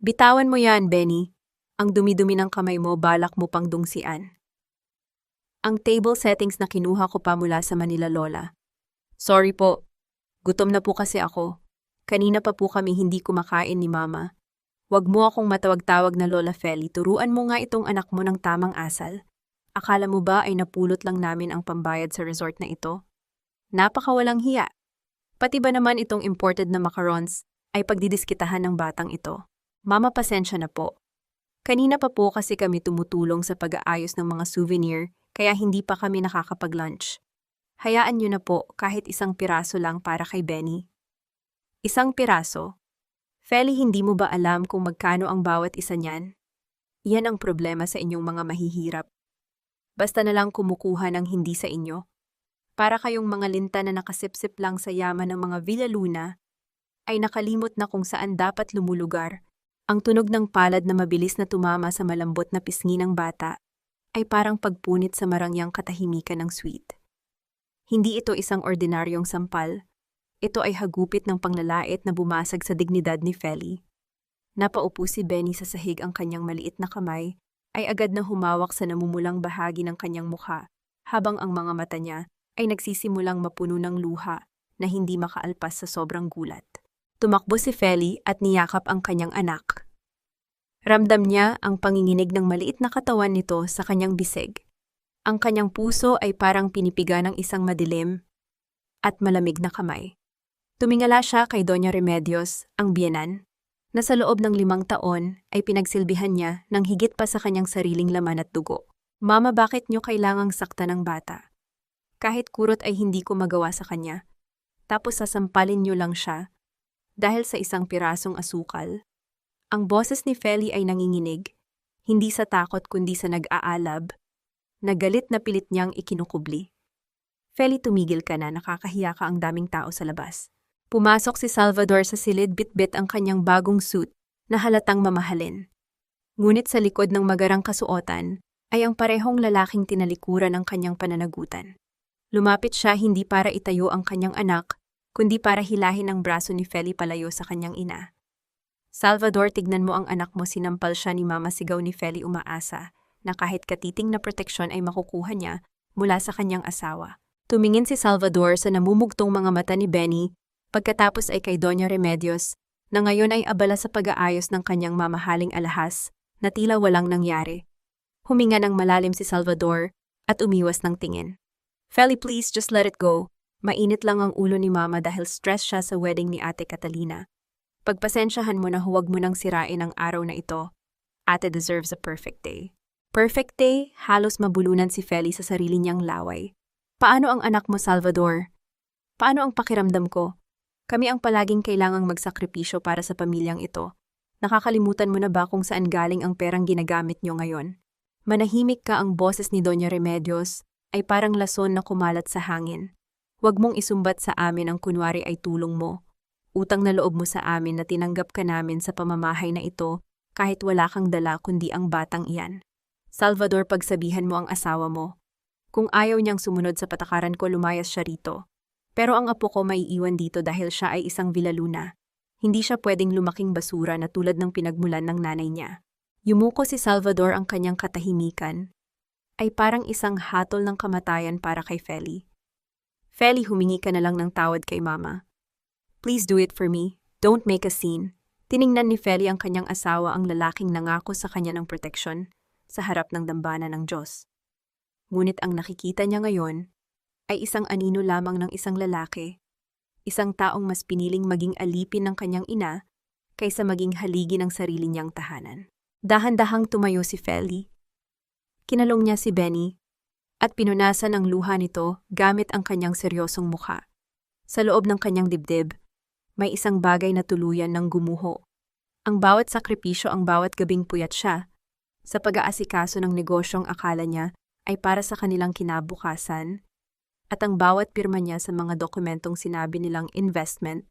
Bitawan mo yan, Benny. Ang dumi-dumi ng kamay mo, balak mo pang dungsian. Ang table settings na kinuha ko pa mula sa Manila Lola. Sorry po. Gutom na po kasi ako. Kanina pa po kami hindi kumakain ni Mama. Huwag mo akong matawag-tawag na Lola Feli. Turuan mo nga itong anak mo ng tamang asal. Akala mo ba ay napulot lang namin ang pambayad sa resort na ito? Napakawalang hiya. Pati ba naman itong imported na macarons ay pagdidiskitahan ng batang ito? Mama, pasensya na po. Kanina pa po kasi kami tumutulong sa pag-aayos ng mga souvenir kaya hindi pa kami nakakapag-lunch. Hayaan niyo na po kahit isang piraso lang para kay Benny. Isang piraso? Feli, hindi mo ba alam kung magkano ang bawat isa niyan? Iyan ang problema sa inyong mga mahihirap. Basta na lang kumukuha ng hindi sa inyo. Para kayong mga linta na nakasipsip lang sa yaman ng mga Villa Luna, ay nakalimot na kung saan dapat lumulugar. Ang tunog ng palad na mabilis na tumama sa malambot na pisngi ng bata ay parang pagpunit sa marangyang katahimikan ng suite. Hindi ito isang ordinaryong sampal. Ito ay hagupit ng panglalait na bumasag sa dignidad ni Feli. Napaupo si Benny sa sahig, ang kanyang maliit na kamay ay agad na humawak sa namumulang bahagi ng kanyang mukha, habang ang mga mata niya ay nagsisimulang mapuno ng luha na hindi makaalpas sa sobrang gulat. Tumakbo si Feli at niyakap ang kanyang anak. Ramdam niya ang panginginig ng maliit na katawan nito sa kanyang bisig. Ang kanyang puso ay parang pinipiga ng isang madilim at malamig na kamay. Tumingala siya kay Doña Remedios, ang biyenan, na sa loob ng 5 taon ay pinagsilbihan niya ng higit pa sa kanyang sariling laman at dugo. Mama, bakit niyo kailangang saktan ng bata? Kahit kurot ay hindi ko magawa sa kanya. Tapos sasampalin niyo lang siya dahil sa isang pirasong asukal. Ang boses ni Feli ay nanginginig, hindi sa takot kundi sa nag-aalab, na galit na pilit niyang ikinukubli. Feli, tumigil ka na, nakakahiya ka, ang daming tao sa labas. Pumasok si Salvador sa silid, bitbit ang kanyang bagong suit na halatang mamahalin. Ngunit sa likod ng magarang kasuotan ay ang parehong lalaking tinalikuran ng kanyang pananagutan. Lumapit siya hindi para itayo ang kanyang anak, kundi para hilahin ang braso ni Feli palayo sa kanyang ina. Salvador, tignan mo ang anak mo, sinampal siya ni Mama, sigaw ni Feli, umaasa na kahit katiting na proteksyon ay makukuha niya mula sa kanyang asawa. Tumingin si Salvador sa namumugtong mga mata ni Benny, pagkatapos ay kay Doña Remedios, na ngayon ay abala sa pag-aayos ng kanyang mamahaling alahas, na tila walang nangyari. Huminga ng malalim si Salvador at umiwas ng tingin. Feli, please, just let it go. Mainit lang ang ulo ni Mama dahil stress siya sa wedding ni Ate Catalina. Pagpasensyahan mo na, huwag mo nang sirain ang araw na ito. Ate deserves a perfect day. Perfect day? Halos mabulunan si Feli sa sarili niyang laway. Paano ang anak mo, Salvador? Paano ang pakiramdam ko? Kami ang palaging kailangang magsakripisyo para sa pamilyang ito. Nakakalimutan mo na ba kung saan galing ang perang ginagamit niyo ngayon? Manahimik ka, ang boses ni Doña Remedios ay parang lason na kumalat sa hangin. Huwag mong isumbat sa amin ang kunwari ay tulong mo. Utang na loob mo sa amin na tinanggap ka namin sa pamamahay na ito kahit wala kang dala kundi ang batang iyan. Salvador, pagsabihan mo ang asawa mo. Kung ayaw niyang sumunod sa patakaran ko, lumayas siya rito. Pero ang apo ko may iwan dito dahil siya ay isang Villa Luna. Hindi siya pwedeng lumaking basura na tulad ng pinagmulan ng nanay niya. Yumuko si Salvador, ang kanyang katahimikan ay parang isang hatol ng kamatayan para kay Feli. Feli, humingi ka na lang ng tawad kay Mama. Please do it for me. Don't make a scene. Tiningnan ni Feli ang kanyang asawa, ang lalaking nangako sa kanya ng proteksyon sa harap ng dambana ng Diyos. Ngunit ang nakikita niya ngayon ay isang anino lamang ng isang lalaki, isang taong mas piniling maging alipin ng kanyang ina kaysa maging haligi ng sarili niyang tahanan. Dahan-dahang tumayo si Feli. Kinalong niya si Benny at pinunasan ang luha nito gamit ang kanyang seryosong mukha. Sa loob ng kanyang dibdib, may isang bagay na tuluyan ng gumuho. Ang bawat sakripisyo, ang bawat gabing puyat siya sa pag-aasikaso ng negosyong akala niya ay para sa kanilang kinabukasan, at ang bawat pirma niya sa mga dokumentong sinabi nilang investment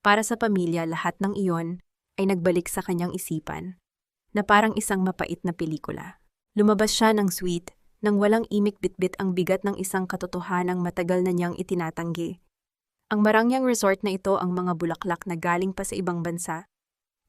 para sa pamilya, lahat ng iyon ay nagbalik sa kanyang isipan na parang isang mapait na pelikula. Lumabas siya ng suite nang walang imik, bitbit ang bigat ng isang katotohanang matagal na niyang itinatanggi. Ang marangyang resort na ito, ang mga bulaklak na galing pa sa ibang bansa,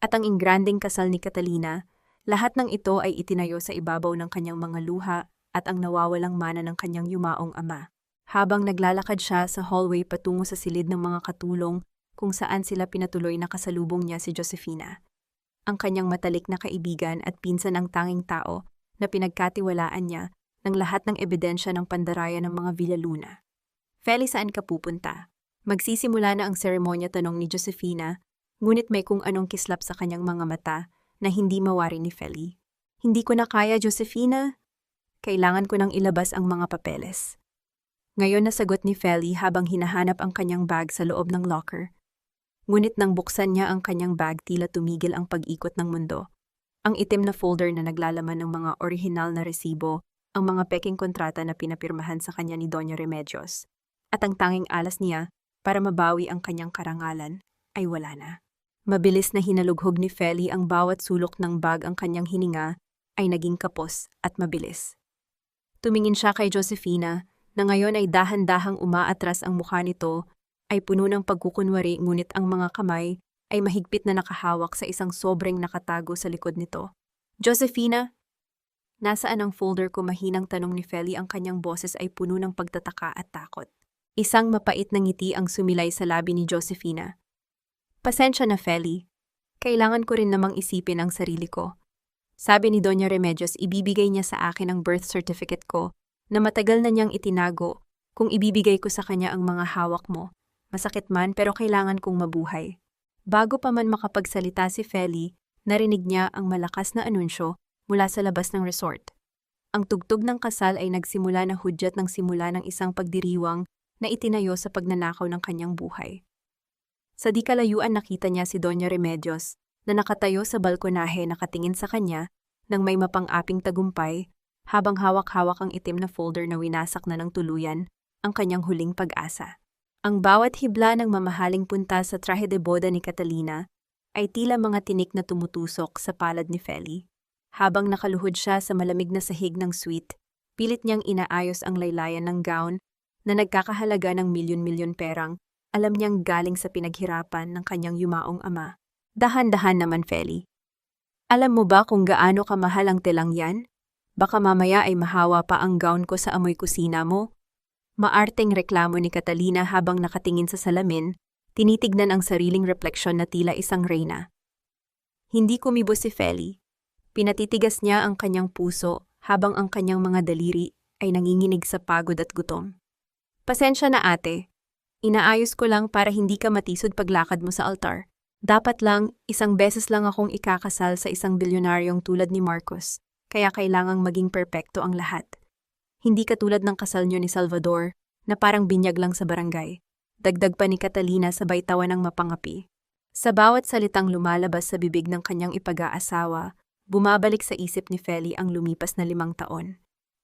At ang ingranding kasal ni Catalina, lahat ng ito ay itinayo sa ibabaw ng kanyang mga luha at ang nawawalang mana ng kanyang yumaong ama. Habang naglalakad siya sa hallway patungo sa silid ng mga katulong kung saan sila pinatuloy na kasalubong niya si Josefina. Ang kanyang matalik na kaibigan at pinsan ang tanging tao na pinagkatiwalaan niya ng lahat ng ebidensya ng pandaraya ng mga Villaluna. Feli, saan ka pupunta? Magsisimula na ang seremonya, tanong ni Josefina, ngunit may kung anong kislap sa kanyang mga mata na hindi mawari ni Feli. Hindi ko na kaya, Josefina. Kailangan ko nang ilabas ang mga papeles. Ngayon nasagot ni Feli habang hinahanap ang kanyang bag sa loob ng locker. Ngunit nang buksan niya ang kanyang bag, tila tumigil ang pag-ikot ng mundo. Ang itim na folder na naglalaman ng mga orihinal na resibo, ang mga peking kontrata na pinapirmahan sa kanya ni Doña Remedios, at ang tanging alas niya para mabawi ang kanyang karangalan ay wala na. Mabilis na hinalughog ni Feli ang bawat sulok ng bag, ang kanyang hininga ay naging kapos at mabilis. Tumingin siya kay Josefina na ngayon ay dahan-dahang umaatras, ang mukha nito ay puno ng pagkukunwari ngunit ang mga kamay ay mahigpit na nakahawak sa isang sobreng nakatago sa likod nito. Josefina, nasaan ang folder ko? Mahinang tanong ni Feli, ang kanyang boses ay puno ng pagtataka at takot. Isang mapait na ngiti ang sumilay sa labi ni Josefina. Pasensya na, Feli. Kailangan ko rin namang isipin ang sarili ko. Sabi ni Doña Remedios, ibibigay niya sa akin ang birth certificate ko na matagal na niyang itinago kung ibibigay ko sa kanya ang mga hawak mo. Masakit man pero kailangan kong mabuhay. Bago pa man makapagsalita si Feli, narinig niya ang malakas na anunsyo mula sa labas ng resort. Ang tugtog ng kasal ay nagsimula na hudyat ng simula ng isang pagdiriwang na itinayo sa pagnanakaw ng kanyang buhay. Sa di kalayuan nakita niya si Doña Remedios na nakatayo sa balkonahe, nakatingin sa kanya nang may mapang-aping tagumpay habang hawak-hawak ang itim na folder na winasak na ng tuluyan ang kanyang huling pag-asa. Ang bawat hibla ng mamahaling punta sa trahe de boda ni Catalina ay tila mga tinik na tumutusok sa palad ni Feli. Habang nakaluhod siya sa malamig na sahig ng suite, pilit niyang inaayos ang laylayan ng gown na nagkakahalaga ng milyon-milyon perang, alam niyang galing sa pinaghirapan ng kanyang yumaong ama. Dahan-dahan naman, Feli. Alam mo ba kung gaano kamahal ang telang yan? Baka mamaya ay mahawa pa ang gown ko sa amoy kusina mo. Maarteng reklamo ni Catalina habang nakatingin sa salamin, tinitignan ang sariling refleksyon na tila isang reyna. Hindi kumibo si Feli. Pinatitigas niya ang kanyang puso habang ang kanyang mga daliri ay nanginginig sa pagod at gutom. Pasensya na, ate. Inaayos ko lang para hindi ka matisod paglakad mo sa altar. Dapat lang, isang beses lang akong ikakasal sa isang bilyonaryong tulad ni Marcos, kaya kailangang maging perpekto ang lahat. Hindi katulad ng kasal niyo ni Salvador, na parang binyag lang sa barangay. Dagdag pa ni Catalina sabay tawa ng mapangapi. Sa bawat salitang lumalabas sa bibig ng kanyang ipag-aasawa, bumabalik sa isip ni Feli ang lumipas na 5 taon.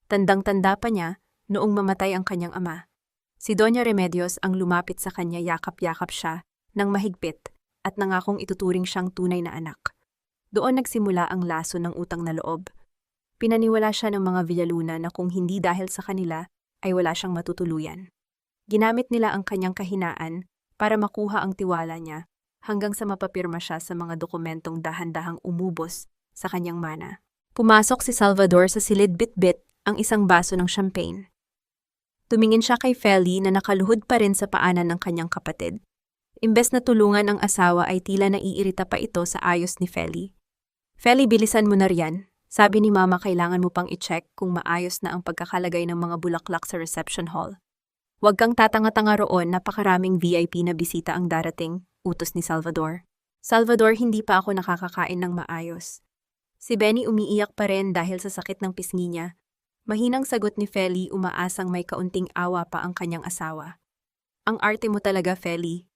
Tandang-tanda pa niya noong mamatay ang kanyang ama. Si Doña Remedios ang lumapit sa kanya, yakap-yakap siya ng mahigpit at nangakong ituturing siyang tunay na anak. Doon nagsimula ang laso ng utang na loob. Pinaniwala siya ng mga Villaluna na kung hindi dahil sa kanila ay wala siyang matutuluyan. Ginamit nila ang kanyang kahinaan para makuha ang tiwala niya hanggang sa mapapirma siya sa mga dokumentong dahan-dahang umubos sa kanyang mana. Pumasok si Salvador sa silid, bit-bit ang isang baso ng champagne. Tumingin siya kay Feli na nakaluhod pa rin sa paanan ng kanyang kapatid. Imbes na tulungan ang asawa ay tila naiirita pa ito sa ayos ni Feli. Feli, bilisan mo na riyan. Sabi ni Mama, kailangan mo pang i-check kung maayos na ang pagkakalagay ng mga bulaklak sa reception hall. Huwag kang tatanga-tanga roon, napakaraming VIP na bisita ang darating, utos ni Salvador. Salvador, hindi pa ako nakakakain ng maayos. Si Benny umiiyak pa rin dahil sa sakit ng pisngi niya. Mahinang sagot ni Feli, umaasang may kaunting awa pa ang kanyang asawa. Ang arte mo talaga, Feli.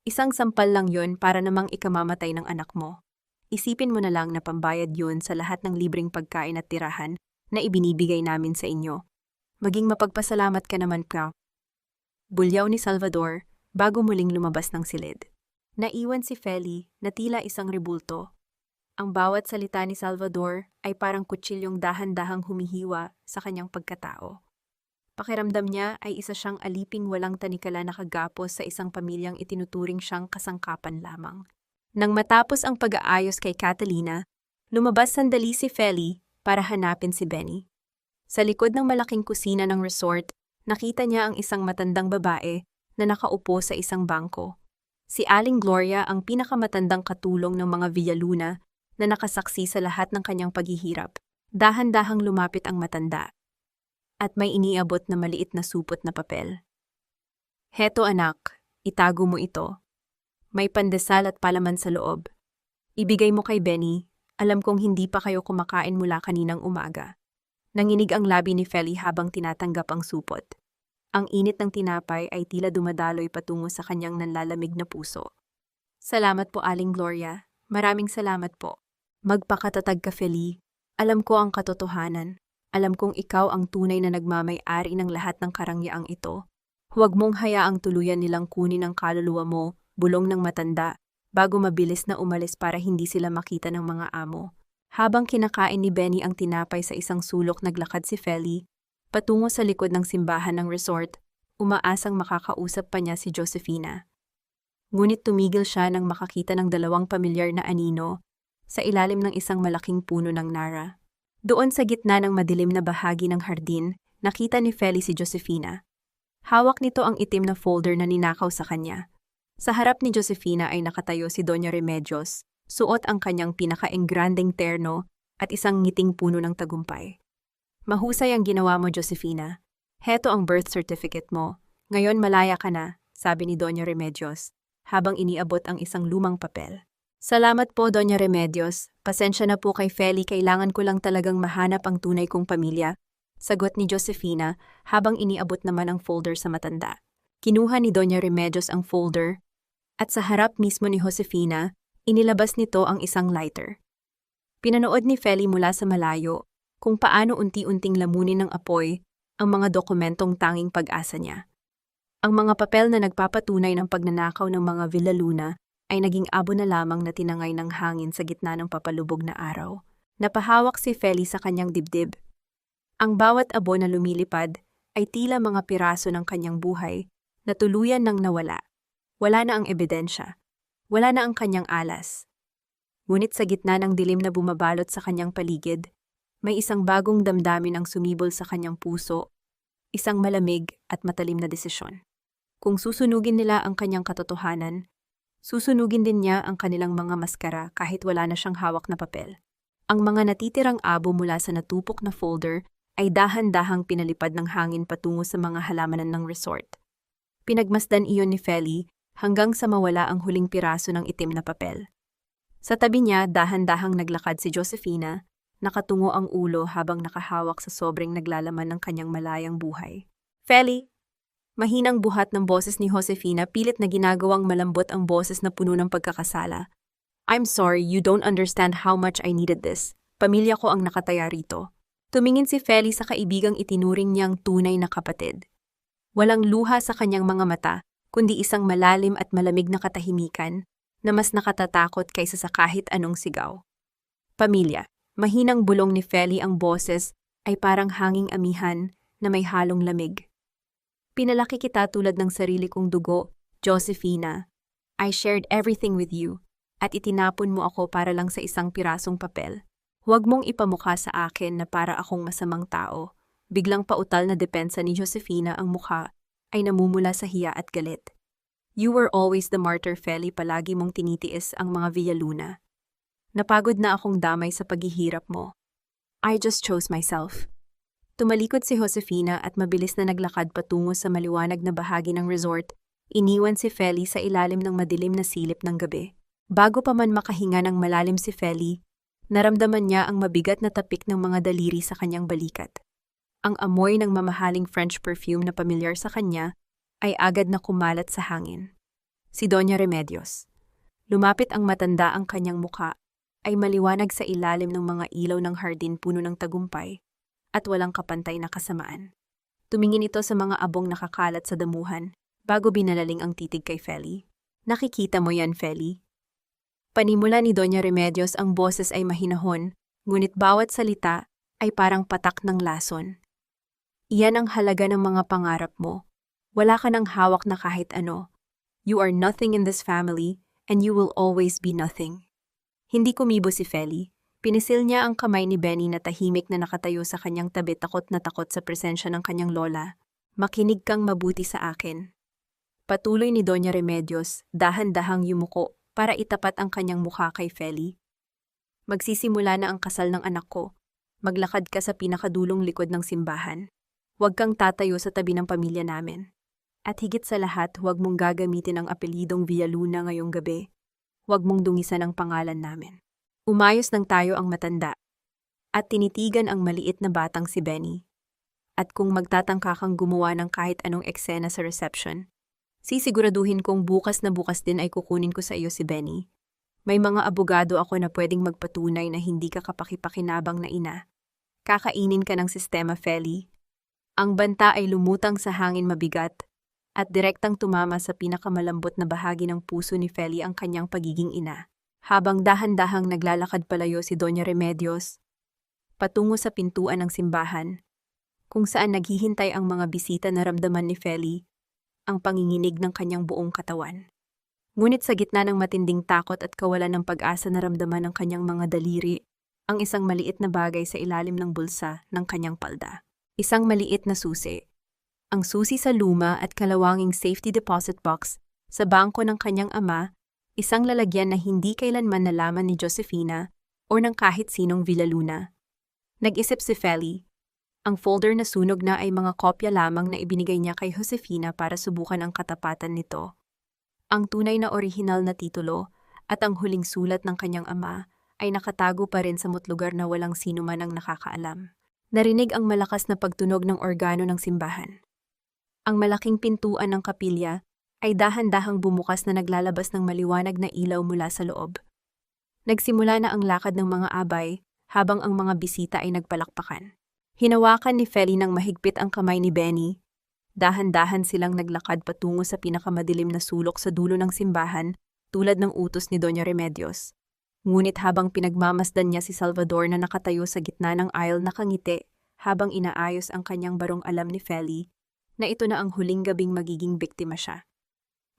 Isang sampal lang yon para namang ikamamatay ng anak mo. Isipin mo na lang na pambayad yun sa lahat ng libreng pagkain at tirahan na ibinibigay namin sa inyo. Maging mapagpasalamat ka naman ka. Bulyaw ni Salvador bago muling lumabas ng silid. Naiwan si Feli na tila isang rebulto. Ang bawat salita ni Salvador ay parang kutsilyong dahan-dahang humihiwa sa kanyang pagkatao. Pakiramdam niya ay isa siyang aliping walang tanikala na kagapos sa isang pamilyang itinuturing siyang kasangkapan lamang. Nang matapos ang pag-aayos kay Catalina, lumabas sandali si Feli para hanapin si Benny. Sa likod ng malaking kusina ng resort, nakita niya ang isang matandang babae na nakaupo sa isang bangko. Si Aling Gloria ang pinakamatandang katulong ng mga Villaluna na nakasaksi sa lahat ng kanyang paghihirap. Dahan-dahang lumapit ang matanda. At may iniabot na maliit na supot na papel. Heto anak, itago mo ito. May pandesal at palaman sa loob. Ibigay mo kay Benny, alam kong hindi pa kayo kumakain mula kaninang umaga. Nanginig ang labi ni Feli habang tinatanggap ang supot. Ang init ng tinapay ay tila dumadaloy patungo sa kanyang nanlalamig na puso. Salamat po Aling Gloria, maraming salamat po. Magpakatatag ka Feli, alam ko ang katotohanan. Alam kong ikaw ang tunay na nagmamay-ari ng lahat ng karangyaang ito. Huwag mong hayaang tuluyan nilang kunin ang kaluluwa mo, bulong ng matanda, bago mabilis na umalis para hindi sila makita ng mga amo. Habang kinakain ni Benny ang tinapay sa isang sulok naglakad si Feli, patungo sa likod ng simbahan ng resort, umaasang makakausap pa niya si Josefina. Ngunit tumigil siya nang makakita ng dalawang pamilyar na anino sa ilalim ng isang malaking puno ng nara. Doon sa gitna ng madilim na bahagi ng hardin, nakita ni Feli si Josefina. Hawak nito ang itim na folder na ninakaw sa kanya. Sa harap ni Josefina ay nakatayo si Doña Remedios, suot ang kanyang pinaka-engranding terno at isang ngiting puno ng tagumpay. Mahusay ang ginawa mo, Josefina. Heto ang birth certificate mo. Ngayon malaya ka na, sabi ni Doña Remedios, habang iniabot ang isang lumang papel. Salamat po, Doña Remedios. Pasensya na po kay Feli, kailangan ko lang talagang mahanap ang tunay kong pamilya, sagot ni Josefina habang iniabot naman ang folder sa matanda. Kinuha ni Doña Remedios ang folder at sa harap mismo ni Josefina, inilabas nito ang isang lighter. Pinanood ni Feli mula sa malayo kung paano unti-unting lamunin ng apoy ang mga dokumentong tanging pag-asa niya. Ang mga papel na nagpapatunay ng pagnanakaw ng mga Villaluna ay naging abo na lamang na tinangay ng hangin sa gitna ng papalubog na araw. Napahawak si Feli sa kanyang dibdib. Ang bawat abo na lumilipad ay tila mga piraso ng kanyang buhay na tuluyan nang nawala. Wala na ang ebidensya. Wala na ang kanyang alas. Ngunit sa gitna ng dilim na bumabalot sa kanyang paligid, may isang bagong damdamin ang sumibol sa kanyang puso, isang malamig at matalim na desisyon. Kung susunugin nila ang kanyang katotohanan, susunugin din niya ang kanilang mga maskara kahit wala na siyang hawak na papel. Ang mga natitirang abo mula sa natupok na folder ay dahan-dahang pinalipad ng hangin patungo sa mga halamanan ng resort. Pinagmasdan iyon ni Feli hanggang sa mawala ang huling piraso ng itim na papel. Sa tabi niya, dahan-dahang naglakad si Josefina, nakatungo ang ulo habang nakahawak sa sobrang naglalaman ng kanyang malayang buhay. Feli! Mahinang buhat ng boses ni Josefina, pilit na ginagawang malambot ang boses na puno ng pagkakasala. I'm sorry, you don't understand how much I needed this. Pamilya ko ang nakataya rito. Tumingin si Feli sa kaibigang itinuring niyang tunay na kapatid. Walang luha sa kanyang mga mata, kundi isang malalim at malamig na katahimikan na mas nakatatakot kaysa sa kahit anong sigaw. Pamilya, mahinang bulong ni Feli, ang boses ay parang hanging amihan na may halong lamig. Pinalaki kita tulad ng sarili kong dugo, Josefina. I shared everything with you, at itinapon mo ako para lang sa isang pirasong papel. Huwag mong ipamukha sa akin na para akong masamang tao. Biglang pautal na depensa ni Josefina, ang mukha ay namumula sa hiya at galit. You were always the martyr, Feli, palagi mong tinitiis ang mga Villaluna. Napagod na akong damay sa paghihirap mo. I just chose myself. Tumalikod si Josefina at mabilis na naglakad patungo sa maliwanag na bahagi ng resort. Iniwan si Feli sa ilalim ng madilim na silip ng gabi. Bago pa man makahinga ng malalim si Feli, naramdaman niya ang mabigat na tapik ng mga daliri sa kanyang balikat. Ang amoy ng mamahaling French perfume na pamilyar sa kanya ay agad na kumalat sa hangin. Si Doña Remedios. Lumapit ang matanda, ang kanyang muka ay maliwanag sa ilalim ng mga ilaw ng hardin puno ng tagumpay at walang kapantay na kasamaan. Tumingin ito sa mga abong nakakalat sa damuhan bago binalaling ang titig kay Feli. Nakikita mo yan, Feli? Panimula ni Doña Remedios, ang boses ay mahinahon, ngunit bawat salita ay parang patak ng lason. Iyan ang halaga ng mga pangarap mo. Wala ka ng hawak na kahit ano. You are nothing in this family, and you will always be nothing. Hindi kumibo si Feli. Pinisil niya ang kamay ni Benny na tahimik na nakatayo sa kanyang tabi, takot na takot sa presensya ng kanyang lola. Makinig kang mabuti sa akin. Patuloy ni Doña Remedios, dahan-dahang yumuko para itapat ang kanyang mukha kay Feli. Magsisimula na ang kasal ng anak ko. Maglakad ka sa pinakadulong likod ng simbahan. Huwag kang tatayo sa tabi ng pamilya namin. At higit sa lahat, huwag mong gagamitin ang apelidong Villaluna ngayong gabi. Huwag mong dungisan ang pangalan namin. Umayos nang tayo ang matanda. At tinitigan ang maliit na batang si Benny. At kung magtatangka kang gumawa ng kahit anong eksena sa reception, sisiguraduhin kong bukas na bukas din ay kukunin ko sa iyo si Benny. May mga abogado ako na pwedeng magpatunay na hindi ka kapakipakinabang na ina. Kakainin ka ng sistema, Feli. Ang banta ay lumutang sa hangin mabigat at direktang tumama sa pinakamalambot na bahagi ng puso ni Feli ang kanyang pagiging ina. Habang dahan-dahang naglalakad palayo si Doña Remedios, patungo sa pintuan ng simbahan, kung saan naghihintay ang mga bisita na ramdaman ni Feli ang panginginig ng kanyang buong katawan. Ngunit sa gitna ng matinding takot at kawalan ng pag-asa na ramdaman ng kanyang mga daliri, ang isang maliit na bagay sa ilalim ng bulsa ng kanyang palda. Isang maliit na susi. Ang susi sa luma at kalawanging safety deposit box sa bangko ng kanyang ama, isang lalagyan na hindi kailanman nalaman ni Josefina o ng kahit sinong Villaluna. Nag-isip si Feli. Ang folder na sunog na ay mga kopya lamang na ibinigay niya kay Josefina para subukan ang katapatan nito. Ang tunay na orihinal na titulo at ang huling sulat ng kanyang ama ay nakatago pa rin sa mutlugar na walang sino man ang nakakaalam. Narinig ang malakas na pagtunog ng organo ng simbahan. Ang malaking pintuan ng kapilya ay dahan-dahang bumukas na naglalabas ng maliwanag na ilaw mula sa loob. Nagsimula na ang lakad ng mga abay habang ang mga bisita ay nagpalakpakan. Hinawakan ni Feli ng mahigpit ang kamay ni Benny. Dahan-dahan silang naglakad patungo sa pinakamadilim na sulok sa dulo ng simbahan tulad ng utos ni Doña Remedios. Ngunit habang pinagmamasdan niya si Salvador na nakatayo sa gitna ng aisle nakangiti habang inaayos ang kanyang barong, alam ni Feli na ito na ang huling gabing magiging biktima siya.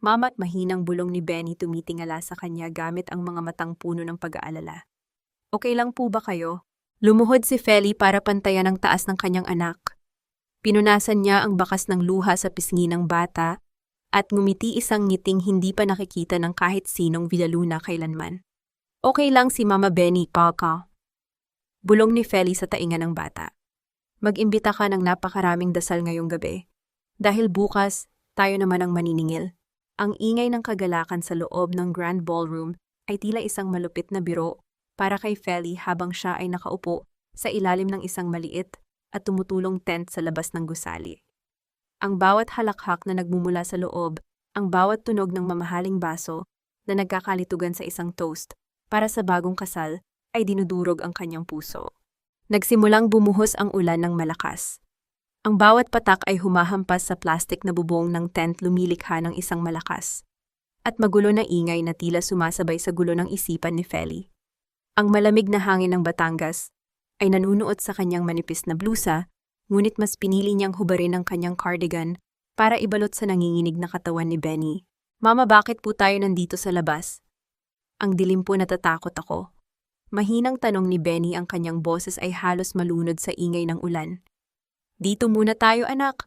Mama't mahinang bulong ni Benny tumitingala sa kanya gamit ang mga matang puno ng pag-aalala. Okay lang po ba kayo? Lumuhod si Feli para pantayan ang taas ng kanyang anak. Pinunasan niya ang bakas ng luha sa pisngi ng bata at ngumiti isang ngiting hindi pa nakikita ng kahit sinong Villaluna kailanman. Okay lang si Mama Benny, Paka. Bulong ni Feli sa tainga ng bata. Mag-imbita ka ng napakaraming dasal ngayong gabi. Dahil bukas, tayo naman ang maniningil. Ang ingay ng kagalakan sa loob ng Grand Ballroom ay tila isang malupit na biro para kay Feli habang siya ay nakaupo sa ilalim ng isang maliit at tumutulong tent sa labas ng gusali. Ang bawat halakhak na nagmumula sa loob, ang bawat tunog ng mamahaling baso na nagkakalitugan sa isang toast para sa bagong kasal ay dinudurog ang kanyang puso. Nagsimulang bumuhos ang ulan ng malakas. Ang bawat patak ay humahampas sa plastik na bubong ng tent, lumilikha ng isang malakas at magulo na ingay na tila sumasabay sa gulo ng isipan ni Feli. Ang malamig na hangin ng Batangas ay nanunuot sa kanyang manipis na blusa, ngunit mas pinili niyang hubarin ang kanyang cardigan para ibalot sa nanginginig na katawan ni Benny. Mama, bakit po tayo nandito sa labas? Ang dilim po, natatakot ako. Mahinang tanong ni Benny, ang kanyang boses ay halos malunod sa ingay ng ulan. Dito muna tayo, anak.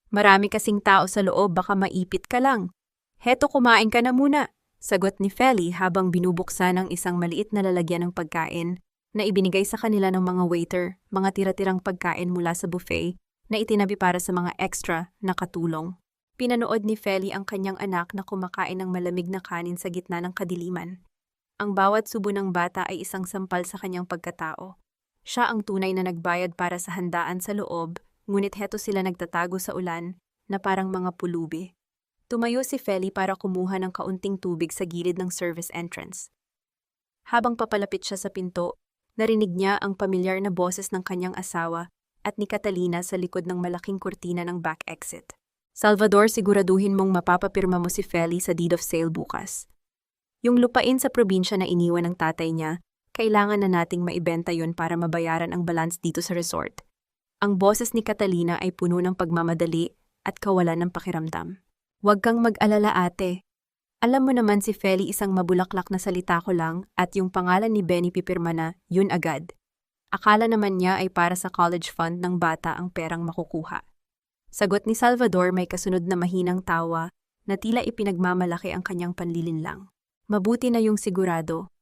Marami kasing tao sa loob, baka maipit ka lang. Heto, kumain ka na muna. Sagot ni Feli habang binubuksan ang isang maliit na lalagyan ng pagkain na ibinigay sa kanila ng mga waiter, mga tira-tirang pagkain mula sa buffet na itinabi para sa mga extra na katulong. Pinanood ni Feli ang kanyang anak na kumakain ng malamig na kanin sa gitna ng kadiliman. Ang bawat subo ng bata ay isang sampal sa kanyang pagkatao. Siya ang tunay na nagbayad para sa handaan sa loob, ngunit heto sila nagtatago sa ulan na parang mga pulubi. Tumayo si Feli para kumuha ng kaunting tubig sa gilid ng service entrance. Habang papalapit siya sa pinto, narinig niya ang pamilyar na boses ng kanyang asawa at ni Catalina sa likod ng malaking kurtina ng back exit. Salvador, siguraduhin mong mapapapirma mo si Feli sa deed of sale bukas. Yung lupain sa probinsya na iniwan ng tatay niya, kailangan na nating maibenta yon para mabayaran ang balance dito sa resort. Ang boses ni Catalina ay puno ng pagmamadali at kawalan ng pakiramdam. Huwag kang mag-alala, ate. Alam mo naman si Feli isang mabulaklak na salita ko lang at yung pangalan ni Benny pipirma na, yun agad. Akala naman niya ay para sa college fund ng bata ang perang makukuha. Sagot ni Salvador may kasunod na mahinang tawa na tila ipinagmamalaki ang kanyang panlilinlang. Mabuti na yung sigurado.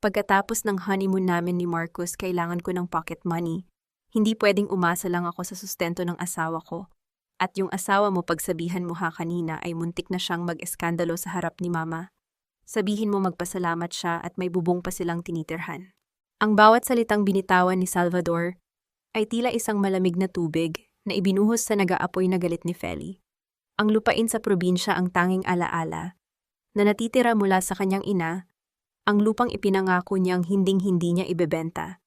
Pagkatapos ng honeymoon namin ni Marcus, kailangan ko ng pocket money. Hindi pwedeng umasa lang ako sa sustento ng asawa ko. At yung asawa mo pagsabihan mo ha kanina ay muntik na siyang mag-eskandalo sa harap ni mama. Sabihin mo magpasalamat siya at may bubong pa silang tinitirhan. Ang bawat salitang binitawan ni Salvador ay tila isang malamig na tubig na ibinuhos sa nag-aapoy na galit ni Feli. Ang lupain sa probinsya ang tanging alaala na natitira mula sa kanyang ina, ang lupang ipinangako niyang hinding-hindi niya ibebenta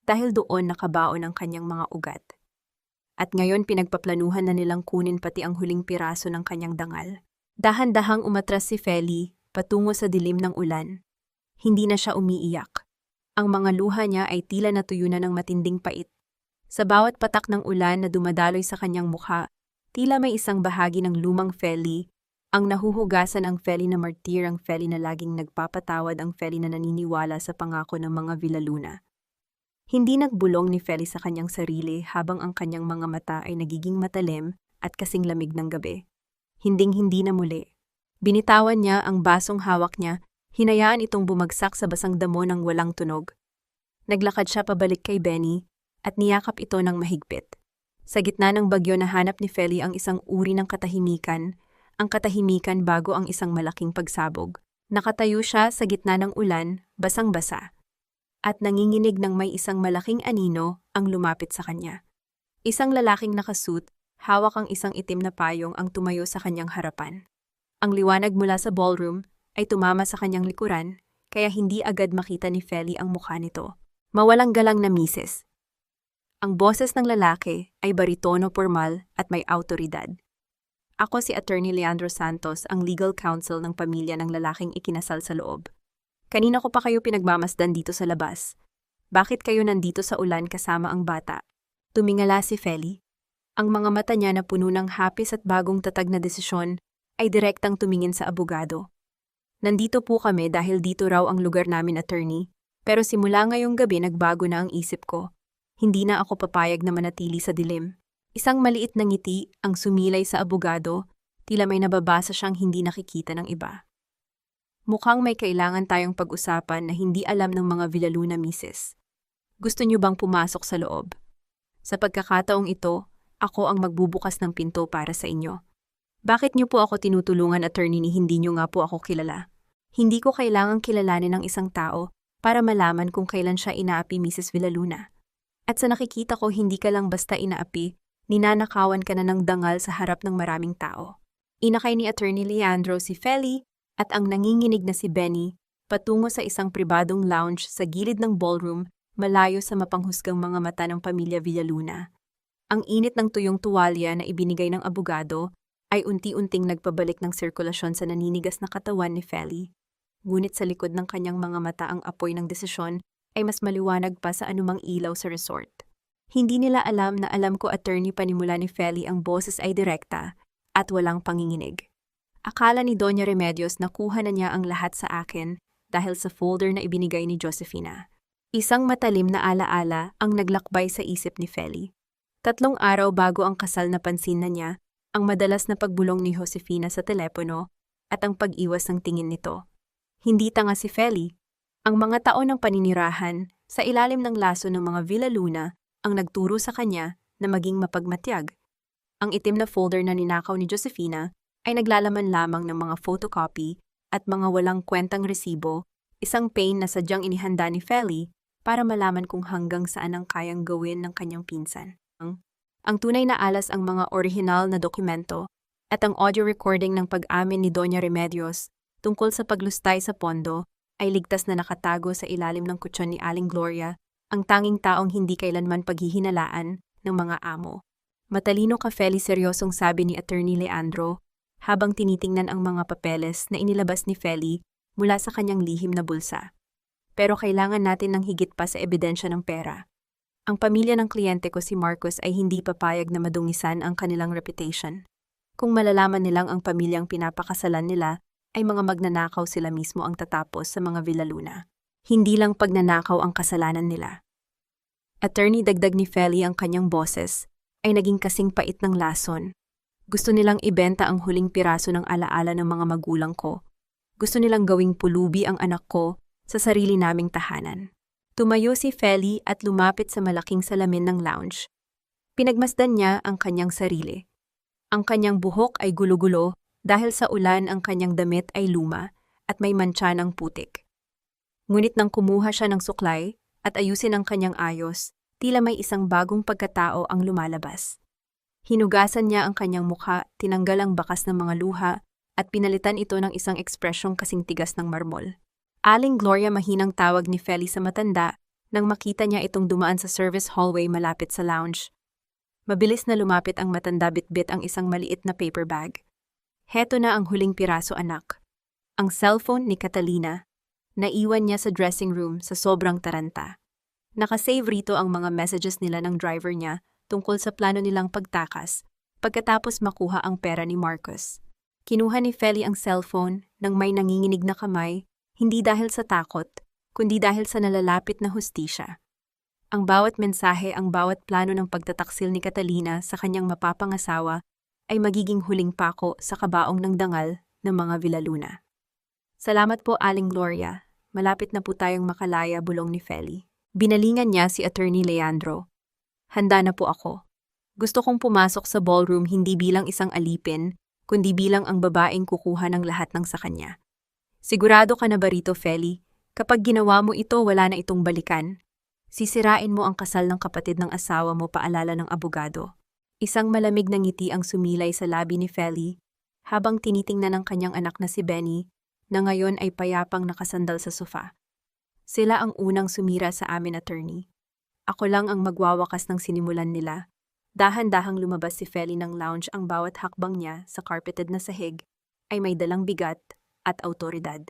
dahil doon nakabaon ang kanyang mga ugat. At ngayon pinagpaplanuhan na nilang kunin pati ang huling piraso ng kanyang dangal. Dahan-dahang umatras si Feli patungo sa dilim ng ulan. Hindi na siya umiiyak. Ang mga luha niya ay tila natuyo na ng matinding pait. Sa bawat patak ng ulan na dumadaloy sa kanyang mukha, tila may isang bahagi ng lumang Feli, ang nahuhugasan ang Feli na martir, ang Feli na laging nagpapatawad, ang Feli na naniniwala sa pangako ng mga Villaluna. Hindi nagbulong ni Feli sa kanyang sarili habang ang kanyang mga mata ay nagiging matalim at kasing lamig ng gabi. Hinding-hindi na muli. Binitawan niya ang basong hawak niya, hinayaan itong bumagsak sa basang damo ng walang tunog. Naglakad siya pabalik kay Benny at niyakap ito ng mahigpit. Sa gitna ng bagyo nahanap ni Feli ang isang uri ng katahimikan, ang katahimikan bago ang isang malaking pagsabog. Nakatayo siya sa gitna ng ulan, basang-basa. At nanginginig ng may isang malaking anino ang lumapit sa kanya. Isang lalaking nakasuit, hawak ang isang itim na payong ang tumayo sa kanyang harapan. Ang liwanag mula sa ballroom ay tumama sa kanyang likuran, kaya hindi agad makita ni Feli ang mukha nito. Mawalang galang na misis. Ang boses ng lalaki ay baritono pormal at may awtoridad. Ako si Attorney Leandro Santos, ang legal counsel ng pamilya ng lalaking ikinasal sa loob. Kanina ko pa kayo pinagmamasdan dito sa labas. Bakit kayo nandito sa ulan kasama ang bata? Tumingala si Feli. Ang mga mata niya na puno ng hapis at bagong tatag na desisyon ay direktang tumingin sa abogado. Nandito po kami dahil dito raw ang lugar namin, attorney. Pero simula ngayong gabi nagbago na ang isip ko. Hindi na ako papayag na manatili sa dilim. Isang maliit na ngiti ang sumilay sa abogado, tila may nababasa siyang hindi nakikita ng iba. Mukhang may kailangan tayong pag-usapan na hindi alam ng mga Villaluna, misis. Gusto niyo bang pumasok sa loob? Sa pagkakataong ito, ako ang magbubukas ng pinto para sa inyo. Bakit niyo po ako tinutulungan, attorney, ni hindi niyo nga po ako kilala? Hindi ko kailangang kilalanin ng isang tao para malaman kung kailan siya inaapi, Mrs. Villaluna. At sa nakikita ko, hindi ka lang basta inaapi, ninanakawan ka na ng dangal sa harap ng maraming tao. Inakay ni Attorney Leandro si Feli at ang nanginginig na si Benny patungo sa isang pribadong lounge sa gilid ng ballroom malayo sa mapanghusgang mga mata ng pamilya Villaluna. Ang init ng tuyong tuwalya na ibinigay ng abogado ay unti-unting nagpabalik ng sirkulasyon sa naninigas na katawan ni Feli. Ngunit sa likod ng kanyang mga mata ang apoy ng desisyon ay mas maliwanag pa sa anumang ilaw sa resort. Hindi nila alam na alam ko, attorney, panimula ni Feli ang boses ay direkta at walang panginginig. Akala ni Doña Remedios na kuha na niya ang lahat sa akin dahil sa folder na ibinigay ni Josefina. Isang matalim na alaala ang naglakbay sa isip ni Feli. 3 araw bago ang kasal napansin na niya ang madalas na pagbulong ni Josefina sa telepono at ang pag-iwas ng tingin nito. Hindi tanga si Feli. Ang mga taon ng paninirahan sa ilalim ng laso ng mga Villaluna ang nagturo sa kanya na maging mapagmatyag. Ang itim na folder na ninakaw ni Josefina ay naglalaman lamang ng mga photocopy at mga walang kwentang resibo, isang pain na sadyang inihanda ni Feli para malaman kung hanggang saan ang kayang gawin ng kanyang pinsan. Ang tunay na alas ang mga orihinal na dokumento at ang audio recording ng pag-amin ni Doña Remedios tungkol sa paglustay sa pondo ay ligtas na nakatago sa ilalim ng kutsyon ni Aling Gloria, ang tanging taong hindi kailanman paghihinalaan ng mga amo. Matalino ka, Feli, seryosong sabi ni Attorney Leandro habang tinitingnan ang mga papeles na inilabas ni Feli mula sa kanyang lihim na bulsa. Pero kailangan natin ng higit pa sa ebidensya ng pera. Ang pamilya ng kliyente ko si Marcus ay hindi papayag na madungisan ang kanilang reputation. Kung malalaman nilang ang pamilyang pinapakasalan nila ay mga magnanakaw sila mismo ang tatapos sa mga Villaluna. Hindi lang pagnanakaw ang kasalanan nila. Attorney, dagdag ni Feli ang kanyang boses, ay naging kasing pait ng lason. Gusto nilang ibenta ang huling piraso ng alaala ng mga magulang ko. Gusto nilang gawing pulubi ang anak ko sa sarili naming tahanan. Tumayo si Feli at lumapit sa malaking salamin ng lounge. Pinagmasdan niya ang kanyang sarili. Ang kanyang buhok ay gulo-gulo dahil sa ulan ang kanyang damit ay luma at may mantsa ng putik. Ngunit nang kumuha siya ng suklay at ayusin ang kanyang ayos, tila may isang bagong pagkatao ang lumalabas. Hinugasan niya ang kanyang mukha, tinanggal ang bakas ng mga luha, at pinalitan ito ng isang ekspresyong kasing tigas ng marmol. Aling Gloria, mahinang tawag ni Feli sa matanda nang makita niya itong dumaan sa service hallway malapit sa lounge. Mabilis na lumapit ang matanda, bitbit ang isang maliit na paper bag. Heto na ang huling piraso, anak. Ang cellphone ni Catalina. Naiwan niya sa dressing room sa sobrang taranta. Nakasave rito ang mga messages nila ng driver niya tungkol sa plano nilang pagtakas pagkatapos makuha ang pera ni Marcus. Kinuha ni Feli ang cellphone nang may nanginginig na kamay, hindi dahil sa takot, kundi dahil sa nalalapit na hustisya. Ang bawat mensahe, ang bawat plano ng pagtataksil ni Catalina sa kanyang mapapangasawa ay magiging huling pako sa kabaong ng dangal ng mga Villaluna. Salamat po, Aling Gloria. Malapit na po tayong makalaya, bulong ni Feli. Binalingan niya si Attorney Leandro. Handa na po ako. Gusto kong pumasok sa ballroom hindi bilang isang alipin, kundi bilang ang babaeng kukuha ng lahat ng sa kanya. Sigurado ka na ba rito, Feli? Kapag ginawa mo ito, wala na itong balikan. Sisirain mo ang kasal ng kapatid ng asawa mo, paalala ng abogado. Isang malamig na ngiti ang sumilay sa labi ni Feli habang tinitingnan ng kanyang anak na si Benny na ngayon ay payapang nakasandal sa sofa. Sila ang unang sumira sa amin, attorney. Ako lang ang magwawakas ng sinimulan nila. Dahan-dahang lumabas si Feli ng lounge, ang bawat hakbang niya sa carpeted na sahig ay may dalang bigat at autoridad.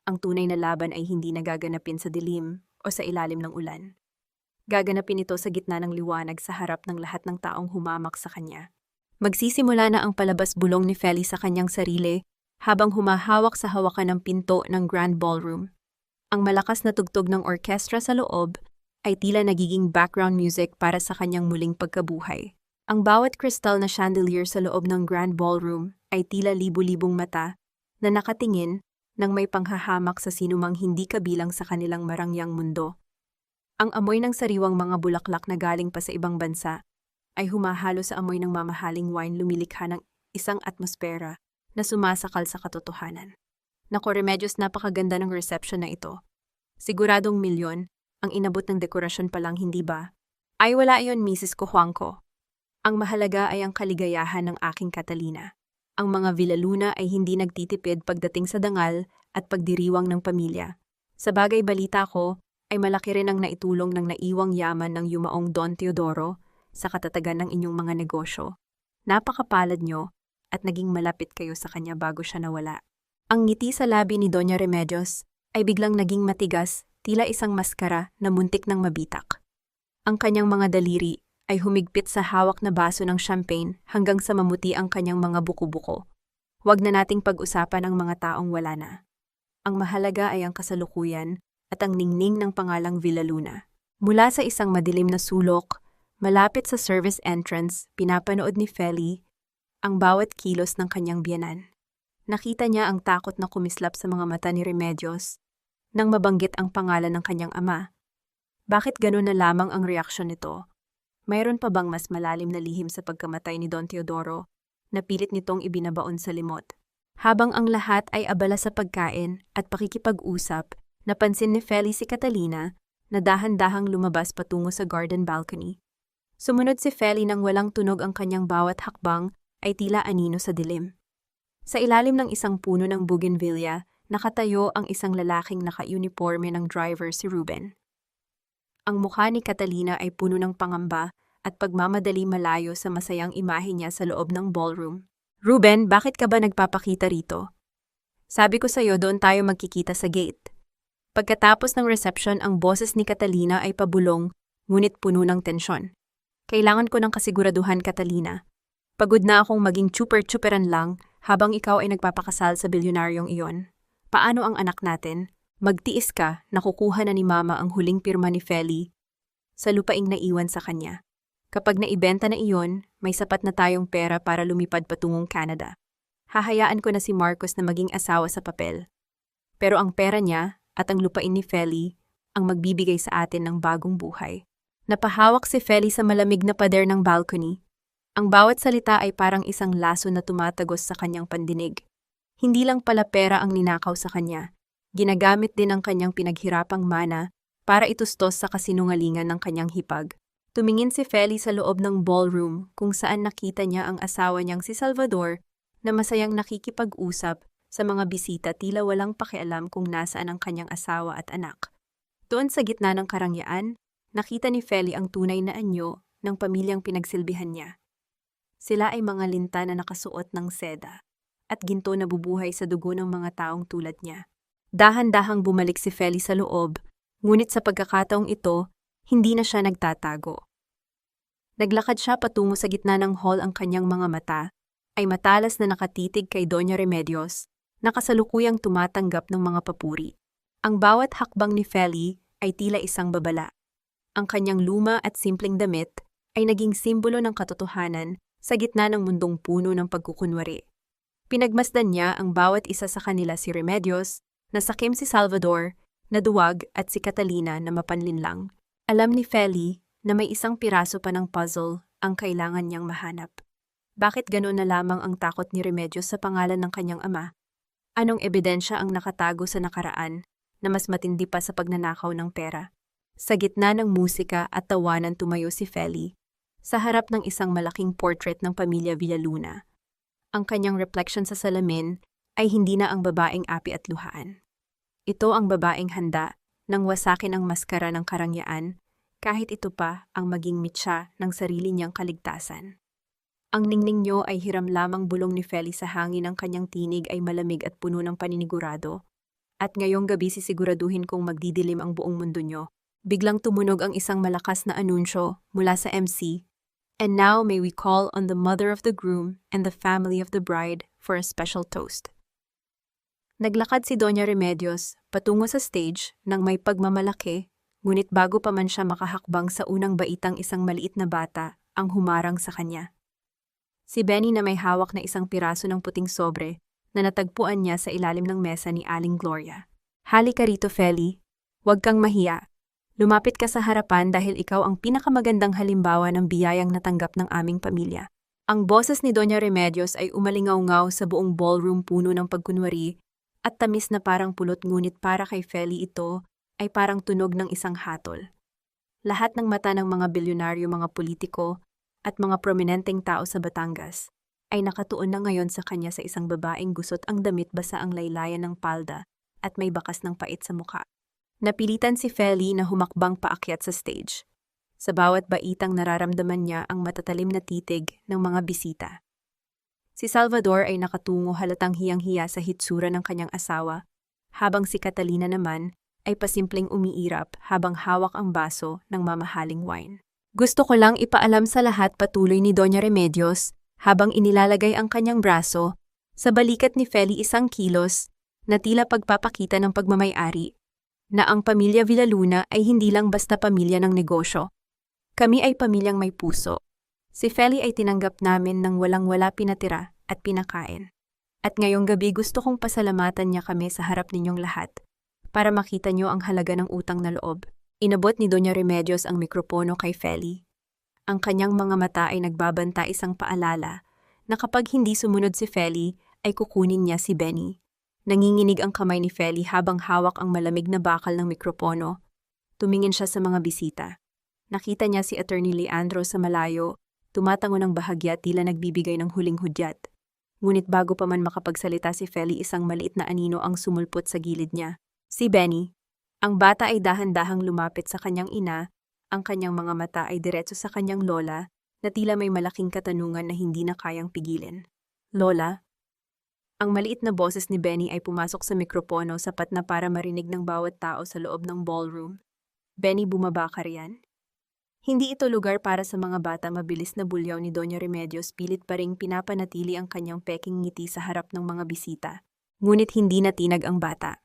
Ang tunay na laban ay hindi nagaganapin sa dilim o sa ilalim ng ulan. Gaganapin ito sa gitna ng liwanag sa harap ng lahat ng taong humamak sa kanya. Magsisimula na ang palabas, bulong ni Feli sa kanyang sarili habang humahawak sa hawakan ng pinto ng Grand Ballroom. Ang malakas na tugtog ng orkestra sa loob ay tila nagiging background music para sa kanyang muling pagkabuhay. Ang bawat kristal na chandelier sa loob ng Grand Ballroom ay tila libu-libong mata na nakatingin nang may panghahamak sa sinumang hindi kabilang sa kanilang marangyang mundo. Ang amoy ng sariwang mga bulaklak na galing pa sa ibang bansa ay humahalo sa amoy ng mamahaling wine, lumilikha ng isang atmosfera na sumasakal sa katotohanan. Naku, Remedios, napakaganda ng reception na ito. Siguradong milyon ang inabot ng dekorasyon pa lang, hindi ba? Ay wala iyon, Mrs. Cojuangco. Ang mahalaga ay ang kaligayahan ng aking Catalina. Ang mga Villaluna ay hindi nagtitipid pagdating sa dangal at pagdiriwang ng pamilya. Sa bagay, balita ko ay malaki rin ang naitulong ng naiwang yaman ng yumaong Don Teodoro sa katatagan ng inyong mga negosyo. Napakapalad nyo at naging malapit kayo sa kanya bago siya nawala. Ang ngiti sa labi ni Doña Remedios ay biglang naging matigas, tila isang maskara na muntik ng mabitak. Ang kanyang mga daliri ay humigpit sa hawak na baso ng champagne hanggang sa mamuti ang kanyang mga buko-buko. Huwag na nating pag-usapan ang mga taong wala na. Ang mahalaga ay ang kasalukuyan at ang ningning ng pangalang Villaluna. Mula sa isang madilim na sulok, malapit sa service entrance, pinapanood ni Feli ang bawat kilos ng kanyang biyenan. Nakita niya ang takot na kumislap sa mga mata ni Remedios nang mabanggit ang pangalan ng kanyang ama. Bakit gano'n na lamang ang reaksyon nito? Mayroon pa bang mas malalim na lihim sa pagkamatay ni Don Teodoro na pilit nitong ibinabaon sa limot? Habang ang lahat ay abala sa pagkain at pakikipag-usap, napansin ni Feli si Catalina na dahan-dahang lumabas patungo sa garden balcony. Sumunod si Feli nang walang tunog, ang kanyang bawat hakbang ay tila anino sa dilim. Sa ilalim ng isang puno ng bougainvillea, nakatayo ang isang lalaking naka-uniforme ng driver, si Ruben. Ang mukha ni Catalina ay puno ng pangamba at pagmamadali malayo sa masayang imahe niya sa loob ng ballroom. Ruben, bakit ka ba nagpapakita rito? Sabi ko sa'yo, doon tayo magkikita sa gate. Pagkatapos ng reception, ang boses ni Catalina ay pabulong, ngunit puno ng tensyon. Kailangan ko ng kasiguraduhan, Catalina. Pagod na akong maging tsuper-tsuperan lang habang ikaw ay nagpapakasal sa bilyonaryong iyon, paano ang anak natin? Magtiis ka, nakukuha na ni Mama ang huling pirma ni Feli sa lupaing naiwan sa kanya. Kapag naibenta na iyon, may sapat na tayong pera para lumipad patungong Canada. Hahayaan ko na si Marcos na maging asawa sa papel. Pero ang pera niya at ang lupain ni Feli ang magbibigay sa atin ng bagong buhay. Napahawak si Feli sa malamig na pader ng balcony. Ang bawat salita ay parang isang laso na tumatagos sa kanyang pandinig. Hindi lang pala pera ang ninakaw sa kanya. Ginagamit din ang kanyang pinaghirapang mana para itustos sa kasinungalingan ng kanyang hipag. Tumingin si Feli sa loob ng ballroom kung saan nakita niya ang asawa niyang si Salvador na masayang nakikipag-usap sa mga bisita, tila walang pakialam kung nasaan ang kanyang asawa at anak. Doon sa gitna ng karangyaan, nakita ni Feli ang tunay na anyo ng pamilyang pinagsilbihan niya. Sila ay mga linta na nakasuot ng seda at ginto na bubuhay sa dugo ng mga taong tulad niya. Dahan-dahang bumalik si Feli sa loob, ngunit sa pagkakataong ito, hindi na siya nagtatago. Naglakad siya patungo sa gitna ng hall, ang kanyang mga mata ay matalas na nakatitig kay Doña Remedios na kasalukuyang tumatanggap ng mga papuri. Ang bawat hakbang ni Feli ay tila isang babala. Ang kanyang luma at simpleng damit ay naging simbolo ng katotohanan sa gitna ng mundong puno ng pagkukunwari. Pinagmasdan niya ang bawat isa sa kanila, si Remedios, na sakim si Salvador, na duwag, at si Catalina na mapanlinlang. Alam ni Feli na may isang piraso pa ng puzzle ang kailangan niyang mahanap. Bakit gano'n na lamang ang takot ni Remedios sa pangalan ng kanyang ama? Anong ebidensya ang nakatago sa nakaraan na mas matindi pa sa pagnanakaw ng pera? Sa gitna ng musika at tawanan, tumayo si Feli sa harap ng isang malaking portrait ng pamilya Villaluna. Ang kanyang reflection sa salamin ay hindi na ang babaeng api at luhaan. Ito ang babaeng handa nang wasakin ang maskara ng karangyaan, kahit ito pa ang maging mitsa ng sarili niyang kaligtasan. Ang ningning niyo ay hiram lamang, bulong ni Feli sa hangin. Ang kanyang tinig ay malamig at puno ng paninigurado. At ngayong gabi sisiguraduhin kong magdidilim ang buong mundo niyo. Biglang tumunog ang isang malakas na anunsyo mula sa MC. And now may we call on the mother of the groom and the family of the bride for a special toast. Naglakad si Doña Remedios patungo sa stage nang may pagmamalaki, ngunit bago pa man siya makahakbang sa unang baitang, isang maliit na bata ang humarang sa kanya. Si Benny na may hawak na isang piraso ng puting sobre na natagpuan niya sa ilalim ng mesa ni Aling Gloria. Halika rito, Feli. Huwag kang mahiya. Lumapit ka sa harapan dahil ikaw ang pinakamagandang halimbawa ng biyayang natanggap ng aming pamilya. Ang boses ni Doña Remedios ay umalingaw-ngaw sa buong ballroom, puno ng pagkunwari at tamis na parang pulot, ngunit para kay Feli ito ay parang tunog ng isang hatol. Lahat ng mata ng mga bilyonaryo, mga politiko at mga prominenteng tao sa Batangas ay nakatuon na ngayon sa kanya, sa isang babaeng gusot ang damit, basa ang laylayan ng palda at may bakas ng pait sa muka. Napilitan si Feli na humakbang paakyat sa stage. Sa bawat baitang nararamdaman niya ang matatalim na titig ng mga bisita. Si Salvador ay nakatungo, halatang hiyang-hiya sa hitsura ng kanyang asawa, habang si Catalina naman ay pasimpleng umiirap habang hawak ang baso ng mamahaling wine. Gusto ko lang ipaalam sa lahat, patuloy ni Doña Remedios habang inilalagay ang kanyang braso sa balikat ni Feli, isang kilos na tila pagpapakita ng pagmamay-ari, na ang pamilya Villaluna ay hindi lang basta pamilya ng negosyo. Kami ay pamilyang may puso. Si Feli ay tinanggap namin ng walang-wala, pinatira at pinakain. At ngayong gabi gusto kong pasalamatan niya kami sa harap ninyong lahat para makita niyo ang halaga ng utang na loob. Inabot ni Doña Remedios ang mikropono kay Feli. Ang kanyang mga mata ay nagbabanta, isang paalala na kapag hindi sumunod si Feli ay kukunin niya si Benny. Nanginginig ang kamay ni Feli habang hawak ang malamig na bakal ng mikropono. Tumingin siya sa mga bisita. Nakita niya si Attorney Leandro sa malayo, tumatango ng bahagya, tila nagbibigay ng huling hudyat. Ngunit bago pa man makapagsalita si Feli, isang maliit na anino ang sumulpot sa gilid niya. Si Benny. Ang bata ay dahan-dahang lumapit sa kanyang ina, ang kanyang mga mata ay diretso sa kanyang lola, na tila may malaking katanungan na hindi na kayang pigilin. Lola? Ang maliit na boses ni Benny ay pumasok sa mikropono, sapat na para marinig ng bawat tao sa loob ng ballroom. Benny, bumaba ka riyan? Hindi ito lugar para sa mga bata. Mabilis na bulyaw ni Doña Remedios, pilit pa ring pinapanatili ang kanyang peking ngiti sa harap ng mga bisita. Ngunit hindi natinag ang bata.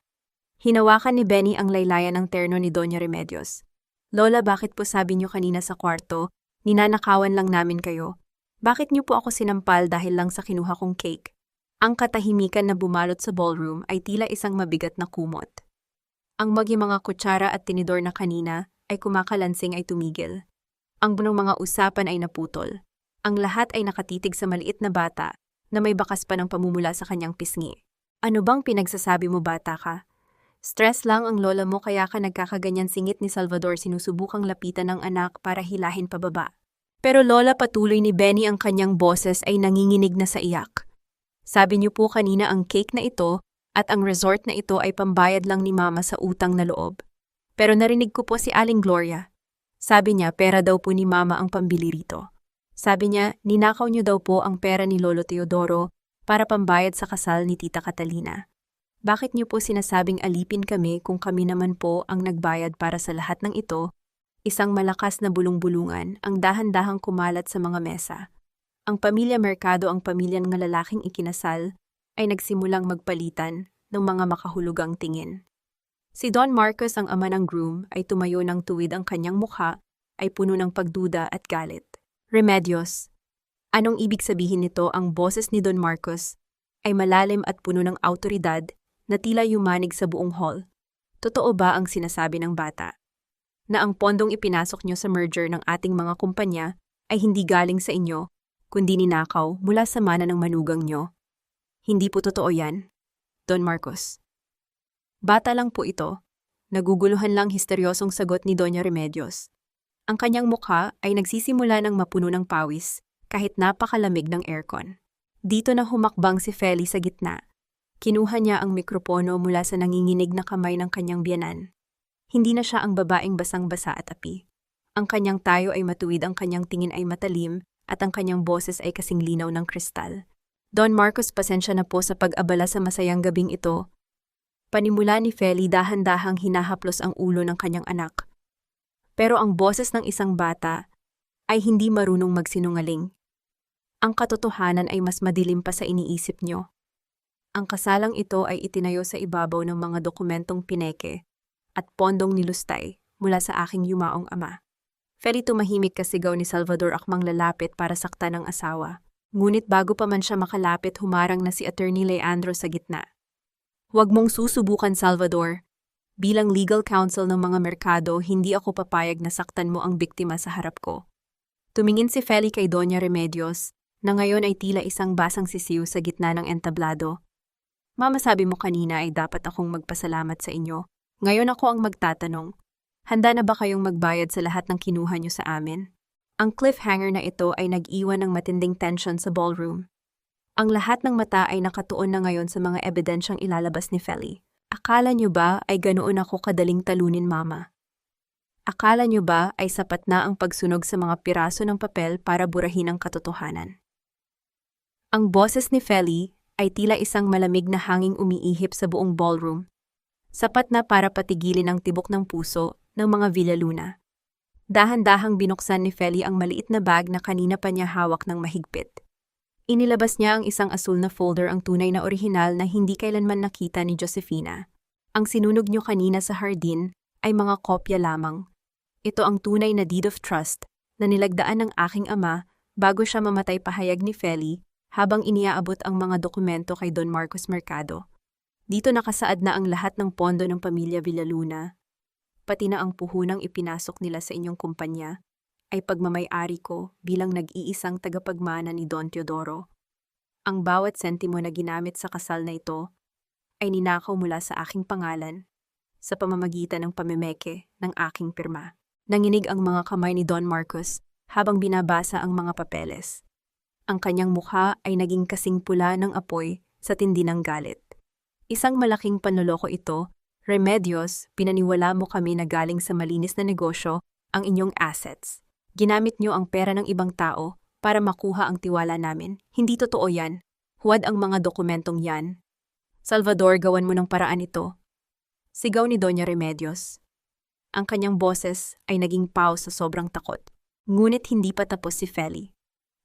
Hinawakan ni Benny ang laylayan ng terno ni Doña Remedios. Lola, bakit po sabi niyo kanina sa kwarto, ninanakawan lang namin kayo? Bakit niyo po ako sinampal dahil lang sa kinuha kong cake? Ang katahimikan na bumalot sa ballroom ay tila isang mabigat na kumot. Ang mga kutsara at tinidor na kanina ay kumakalansing ay tumigil. Ang bunong mga usapan ay naputol. Ang lahat ay nakatitig sa maliit na bata na may bakas pa ng pamumula sa kanyang pisngi. Ano bang pinagsasabi mo, bata ka? Stress lang ang lola mo kaya ka nagkakaganyan, singit ni Salvador, sinusubukang lapitan ng anak para hilahin pababa. Pero lola, patuloy ni Benny, ang kanyang boses ay nanginginig na sa iyak. Sabi niyo po kanina ang cake na ito at ang resort na ito ay pambayad lang ni mama sa utang na loob. Pero narinig ko po si Aling Gloria. Sabi niya pera daw po ni mama ang pambili rito. Sabi niya ninakaw niyo daw po ang pera ni Lolo Teodoro para pambayad sa kasal ni Tita Catalina. Bakit niyo po sinasabing alipin kami kung kami naman po ang nagbayad para sa lahat ng ito? Isang malakas na bulong-bulungan ang dahan-dahang kumalat sa mga mesa. Ang pamilya Mercado, ang pamilya ng lalaking ikinasal, ay nagsimulang magpalitan ng mga makahulugang tingin. Si Don Marcos, ang ama ng groom, ay tumayo ng tuwid, ang kanyang mukha ay puno ng pagduda at galit. Remedios, anong ibig sabihin nito? Ang boses ni Don Marcos ay malalim at puno ng awtoridad na tila yumanig sa buong hall. Totoo ba ang sinasabi ng bata? Na ang pondong ipinasok nyo sa merger ng ating mga kumpanya ay hindi galing sa inyo, kundi ninakaw mula sa mana ng manugang nyo? Hindi po totoo yan, Don Marcos. Bata lang po ito. Naguguluhan lang, histeryosong sagot ni Doña Remedios. Ang kanyang mukha ay nagsisimula ng mapuno ng pawis kahit napakalamig ng aircon. Dito na humakbang si Feli sa gitna. Kinuha niya ang mikropono mula sa nanginginig na kamay ng kanyang biyanan. Hindi na siya ang babaeng basang-basa at api. Ang kanyang tayo ay matuwid, ang kanyang tingin ay matalim, at ang kanyang boses ay kasing linaw ng kristal. Don Marcos, pasensya na po sa pag-abala sa masayang gabing ito. Panimula ni Feli, dahan-dahang hinahaplos ang ulo ng kanyang anak. Pero ang boses ng isang bata ay hindi marunong magsinungaling. Ang katotohanan ay mas madilim pa sa iniisip nyo. Ang kasalang ito ay itinayo sa ibabaw ng mga dokumentong pineke at pondong nilustay mula sa aking yumaong ama. Feli, tumahimik, kasigaw ni Salvador, akmang lalapit para saktan ng asawa. Ngunit bago pa man siya makalapit, humarang na si Attorney Leandro sa gitna. Huwag mong susubukan, Salvador. Bilang legal counsel ng mga Mercado, hindi ako papayag na saktan mo ang biktima sa harap ko. Tumingin si Feli kay Doña Remedios, na ngayon ay tila isang basang sisiw sa gitna ng entablado. Mama, sabi mo kanina ay dapat akong magpasalamat sa inyo. Ngayon ako ang magtatanong. Handa na ba kayong magbayad sa lahat ng kinuha niyo sa amin? Ang cliffhanger na ito ay nag-iwan ng matinding tension sa ballroom. Ang lahat ng mata ay nakatuon na ngayon sa mga ebidensyang ilalabas ni Feli. Akala niyo ba ay ganoon ako kadaling talunin, Mama? Akala niyo ba ay sapat na ang pagsunog sa mga piraso ng papel para burahin ang katotohanan? Ang boses ni Feli ay tila isang malamig na hanging umiihip sa buong ballroom. Sapat na para patigilin ang tibok ng puso ng mga Villaluna. Dahan-dahang binuksan ni Feli ang maliit na bag na kanina pa niya hawak ng mahigpit. Inilabas niya ang isang asul na folder, ang tunay na orihinal na hindi kailanman nakita ni Josefina. Ang sinunog niyo kanina sa hardin ay mga kopya lamang. Ito ang tunay na deed of trust na nilagdaan ng aking ama bago siya mamatay, pahayag ni Feli habang iniaabot ang mga dokumento kay Don Marcos Mercado. Dito nakasaad na ang lahat ng pondo ng pamilya Villaluna, pati na ang puhunang ipinasok nila sa inyong kumpanya, ay pagmamay-ari ko bilang nag-iisang tagapagmana ni Don Teodoro. Ang bawat sentimo na ginamit sa kasal na ito ay ninakaw mula sa aking pangalan sa pamamagitan ng pamemeke ng aking pirma. Nanginig ang mga kamay ni Don Marcos habang binabasa ang mga papeles. Ang kanyang mukha ay naging kasing pula ng apoy sa tindi ng galit. Isang malaking panloloko ito. Remedios, pinaniwala mo kami na galing sa malinis na negosyo ang inyong assets. Ginamit niyo ang pera ng ibang tao para makuha ang tiwala namin. Hindi totoo yan. Huwad ang mga dokumentong yan. Salvador, gawan mo ng paraan ito. Sigaw ni Doña Remedios. Ang kanyang boses ay naging pause sa sobrang takot. Ngunit hindi pa tapos si Feli.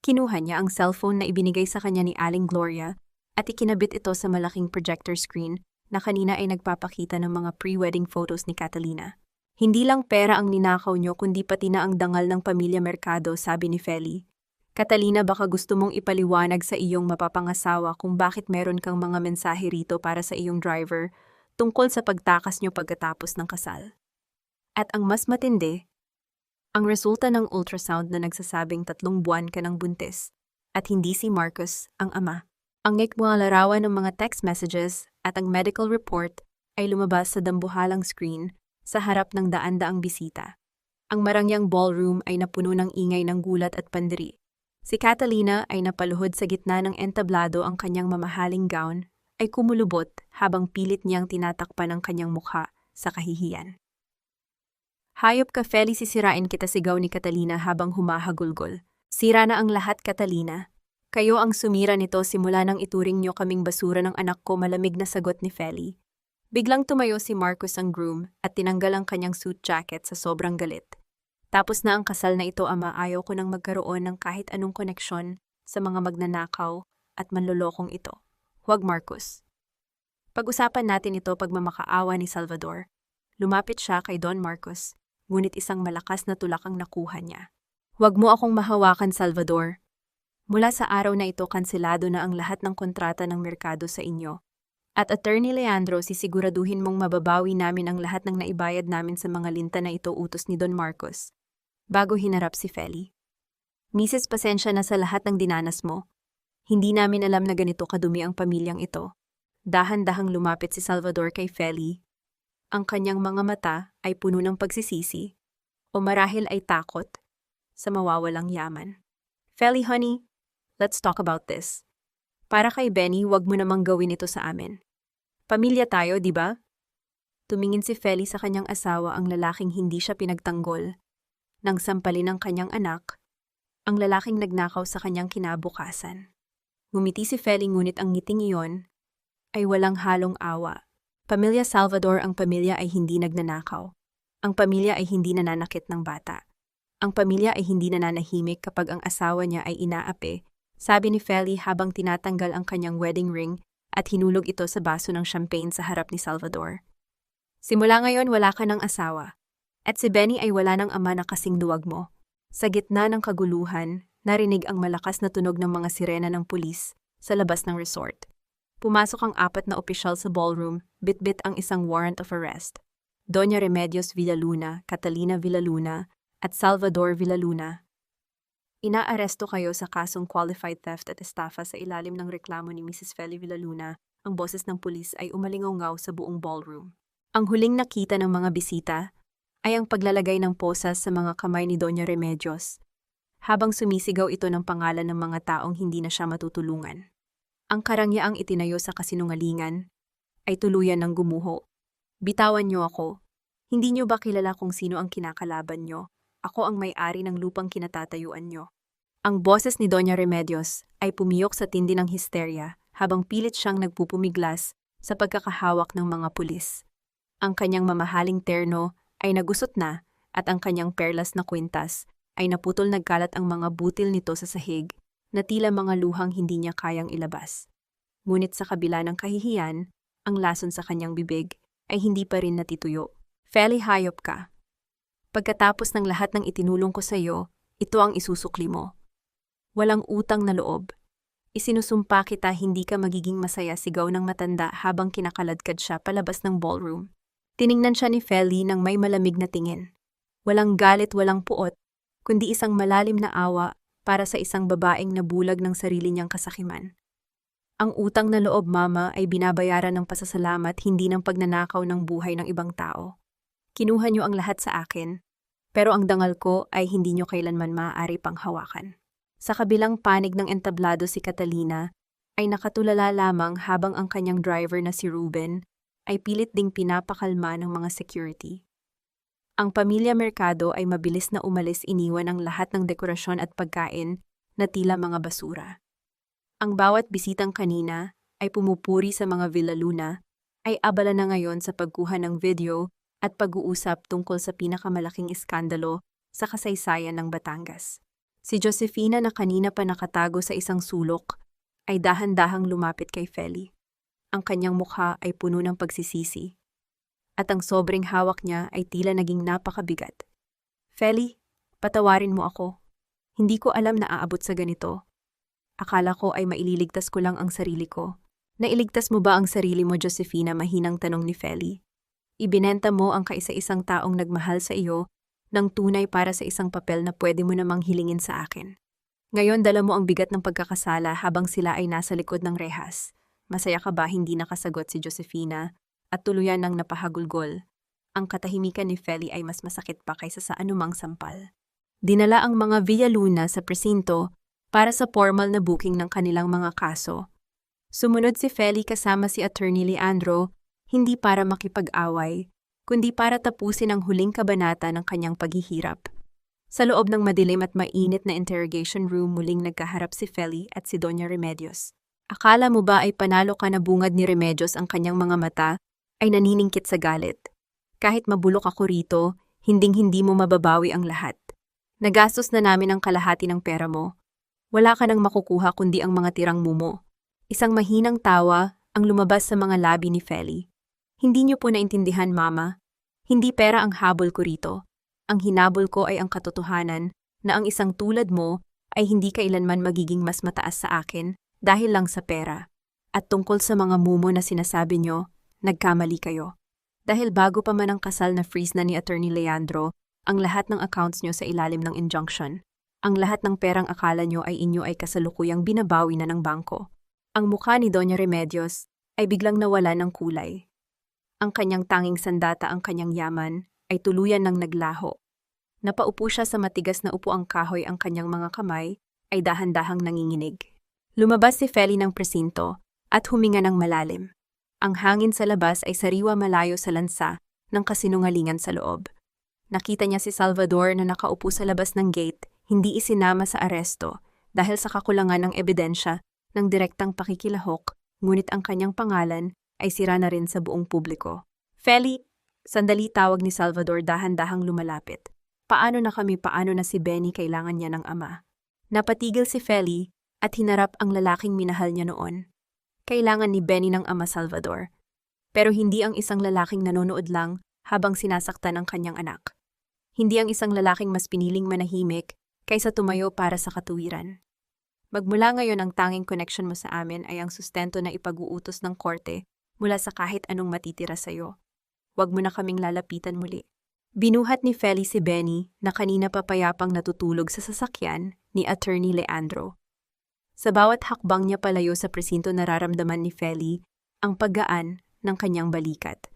Kinuha niya ang cellphone na ibinigay sa kanya ni Aling Gloria at ikinabit ito sa malaking projector screen na kanina ay nagpapakita ng mga pre-wedding photos ni Catalina. Hindi lang pera ang ninakaw niyo kundi pati na ang dangal ng pamilya Mercado, sabi ni Feli. Catalina, baka gusto mong ipaliwanag sa iyong mapapangasawa kung bakit meron kang mga mensahe rito para sa iyong driver tungkol sa pagtakas niyo pagkatapos ng kasal. At ang mas matindi, ang resulta ng ultrasound na nagsasabing 3 buwan ka ng buntis at hindi si Marcos ang ama. Ang mga larawan ng mga text messages at ang medical report ay lumabas sa dambuhalang screen sa harap ng daan-daang bisita. Ang marangyang ballroom ay napuno ng ingay ng gulat at pandiri. Si Catalina ay napaluhod sa gitna ng entablado, ang kanyang mamahaling gown ay kumulubot habang pilit niyang tinatakpan ang kanyang mukha sa kahihiyan. Hayop ka, Feli, sisirain kita, sigaw ni Catalina habang humahagulgol. Sira na ang lahat, Catalina. Kayo ang sumira nito simula nang ituring niyo kaming basura ng anak ko, malamig na sagot ni Feli. Biglang tumayo si Marcos, ang groom, at tinanggal ang kanyang suit jacket sa sobrang galit. Tapos na ang kasal na ito, ama. Ayaw ko nang magkaroon ng kahit anong koneksyon sa mga magnanakaw at manlolokong ito. Huwag, Marcos. Pag-usapan natin ito, pagmamakaawa ni Salvador. Lumapit siya kay Don Marcos, ngunit isang malakas na tulak ang nakuha niya. Huwag mo akong mahawakan, Salvador. Mula sa araw na ito, kanselado na ang lahat ng kontrata ng Mercado sa inyo. At Attorney Leandro, sisiguraduhin mong mababawi namin ang lahat ng naibayad namin sa mga linta na ito, utos ni Don Marcos. Bago hinarap si Feli. Mrs. Pasensya na sa lahat ng dinanas mo. Hindi namin alam na ganito kadumi ang pamilyang ito. Dahan-dahang lumapit si Salvador kay Feli. Ang kanyang mga mata ay puno ng pagsisisi o marahil ay takot sa mawawalang yaman. Feli, honey, let's talk about this. Para kay Benny, wag mo namang gawin ito sa amin. Pamilya tayo, di ba? Tumingin si Feli sa kanyang asawa, ang lalaking hindi siya pinagtanggol. Nang sampalin ng kanyang anak, ang lalaking nagnakaw sa kanyang kinabukasan. Ngumiti si Feli, ngunit ang ngiting iyon ay walang halong awa. Pamilya Salvador, ang pamilya ay hindi nagnanakaw. Ang pamilya ay hindi nananakit ng bata. Ang pamilya ay hindi nananahimik kapag ang asawa niya ay inaapi, sabi ni Feli habang tinatanggal ang kanyang wedding ring at hinulog ito sa baso ng champagne sa harap ni Salvador. Simula ngayon, wala ka ng asawa. At si Benny ay wala ng ama na kasing duwag mo. Sa gitna ng kaguluhan, narinig ang malakas na tunog ng mga sirena ng pulis sa labas ng resort. Pumasok ang 4 na opisyal sa ballroom, bitbit ang isang warrant of arrest. Doña Remedios Villaluna, Catalina Villaluna, at Salvador Villaluna. Inaaresto kayo sa kasong qualified theft at estafa sa ilalim ng reklamo ni Mrs. Feli Villaluna. Ang boses ng pulis ay umalingaw-ngaw sa buong ballroom. Ang huling nakita ng mga bisita ay ang paglalagay ng posas sa mga kamay ni Doña Remedios, habang sumisigaw ito ng pangalan ng mga taong hindi na siya matutulungan. Ang karangyaang itinayo sa kasinungalingan ay tuluyan ng gumuho. Bitawan niyo ako. Hindi niyo ba kilala kung sino ang kinakalaban niyo? Ako ang may-ari ng lupang kinatatayuan niyo. Ang boses ni Doña Remedios ay pumiyok sa tindi ng histerya habang pilit siyang nagpupumiglas sa pagkakahawak ng mga pulis. Ang kanyang mamahaling terno ay nagusot na at ang kanyang perlas na kwintas ay naputol, nagkalat ang mga butil nito sa sahig na tila mga luhang hindi niya kayang ilabas. Ngunit sa kabila ng kahihiyan, ang lason sa kanyang bibig ay hindi pa rin natituyo. Feli, hayop ka. Pagkatapos ng lahat ng itinulong ko sa iyo, ito ang isusukli mo. Walang utang na loob. Isinusumpa kita hindi ka magiging masaya, sigaw ng matanda habang kinakaladkad siya palabas ng ballroom. Tiningnan siya ni Feli nang may malamig na tingin. Walang galit, walang puot, kundi isang malalim na awa para sa isang babaeng nabulag ng sarili niyang kasakiman. Ang utang na loob, mama, ay binabayaran ng pasasalamat, hindi ng pagnanakaw ng buhay ng ibang tao. Kinuha niyo ang lahat sa akin, pero ang dangal ko ay hindi niyo kailanman maaari pang hawakan. Sa kabilang panig ng entablado, si Catalina ay nakatulala lamang habang ang kanyang driver na si Ruben ay pilit ding pinapakalma ng mga security. Ang pamilya Mercado ay mabilis na umalis, iniwan ang lahat ng dekorasyon at pagkain na tila mga basura. Ang bawat bisitang kanina ay pumupuri sa mga Villaluna ay abala na ngayon sa pagkuha ng video at pag-uusap tungkol sa pinakamalaking iskandalo sa kasaysayan ng Batangas. Si Josefina na kanina pa nakatago sa isang sulok ay dahan-dahang lumapit kay Feli. Ang kanyang mukha ay puno ng pagsisisi at ang sobrang hawak niya ay tila naging napakabigat. Feli, patawarin mo ako. Hindi ko alam na aabot sa ganito. Akala ko ay maililigtas ko lang ang sarili ko. Nailigtas mo ba ang sarili mo, Josefina? Mahinang tanong ni Feli. Ibinenta mo ang kaisa-isang taong nagmahal sa iyo ng tunay para sa isang papel na pwede mo namang hilingin sa akin. Ngayon dala mo ang bigat ng pagkakasala habang sila ay nasa likod ng rehas. Masaya ka ba? Hindi nakasagot si Josefina at tuluyan ng napahagulgol. Ang katahimikan ni Feli ay mas masakit pa kaysa sa anumang sampal. Dinala ang mga Villaluna sa presinto para sa formal na booking ng kanilang mga kaso. Sumunod si Feli kasama si Attorney Leandro, hindi para makipag-away, kundi para tapusin ang huling kabanata ng kanyang paghihirap. Sa loob ng madilim at mainit na interrogation room, muling nagkaharap si Feli at si Doña Remedios. Akala mo ba ay panalo ka na? Bungad ni Remedios, ang kanyang mga mata ay naniningkit sa galit. Kahit mabulok ako rito, hinding-hindi mo mababawi ang lahat. Nagastos na namin ang kalahati ng pera mo. Wala ka nang makukuha kundi ang mga tirang mumo. Isang mahinang tawa ang lumabas sa mga labi ni Feli. Hindi niyo po naintindihan, Mama. Hindi pera ang habol ko rito. Ang hinabol ko ay ang katotohanan na ang isang tulad mo ay hindi kailanman magiging mas mataas sa akin dahil lang sa pera. At tungkol sa mga mumo na sinasabi niyo, nagkamali kayo. Dahil bago pa man ang kasal na freeze na ni Attorney Leandro, ang lahat ng accounts niyo sa ilalim ng injunction. Ang lahat ng perang akala niyo ay inyo ay kasalukuyang binabawi na ng bangko. Ang mukha ni Doña Remedios ay biglang nawala ng kulay. Ang kanyang tanging sandata, ang kanyang yaman, ay tuluyan ng naglaho. Napaupo siya sa matigas na upuang kahoy, ang kanyang mga kamay ay dahan-dahang nanginginig. Lumabas si Feli ng presinto at huminga ng malalim. Ang hangin sa labas ay sariwa malayo sa lansa ng kasinungalingan sa loob. Nakita niya si Salvador na nakaupo sa labas ng gate, hindi isinama sa aresto dahil sa kakulangan ng ebidensya ng direktang pakikilahok, ngunit ang kanyang pangalan ay sira na rin sa buong publiko. Feli, sandali, tawag ni Salvador, dahan-dahang lumalapit. Paano na kami? Paano na si Benny? Kailangan niya ng ama. Napatigil si Feli at hinarap ang lalaking minahal niya noon. Kailangan ni Benny ng ama, Salvador. Pero hindi ang isang lalaking nanonood lang habang sinasaktan ang kanyang anak. Hindi ang isang lalaking mas piniling manahimik kaysa tumayo para sa katuwiran. Magmula ngayon, ang tanging connection mo sa amin ay ang sustento na ipag-uutos ng korte mula sa kahit anong matitira sa'yo. Huwag mo na kaming lalapitan muli. Binuhat ni Feli si Benny na kanina pa payapang natutulog sa sasakyan ni Attorney Leandro. Sa bawat hakbang niya palayo sa presinto, nararamdaman ni Feli ang paggaan ng kanyang balikat.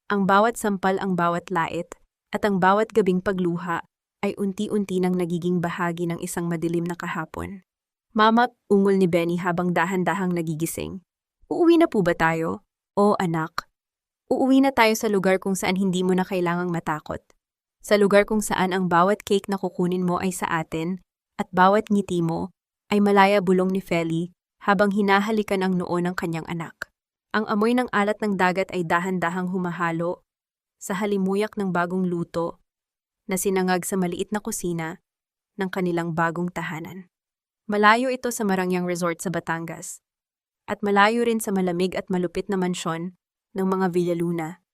Ang bawat sampal, ang bawat lait, at ang bawat gabing pagluha ay unti-unti nang nagiging bahagi ng isang madilim na kahapon. Mama, ungol ni Benny habang dahan-dahang nagigising. Uuwi na po ba tayo? O anak, uuwi na tayo sa lugar kung saan hindi mo na kailangang matakot. Sa lugar kung saan ang bawat cake na kukunin mo ay sa atin at bawat ngiti mo ay malaya, bulong ni Feli habang hinahalikan ang noo ng kanyang anak. Ang amoy ng alat ng dagat ay dahan-dahang humahalo sa halimuyak ng bagong luto na sinangag sa maliit na kusina ng kanilang bagong tahanan. Malayo ito sa Marangyang Resort sa Batangas at malayo rin sa malamig at malupit na mansyon ng mga Villaluna.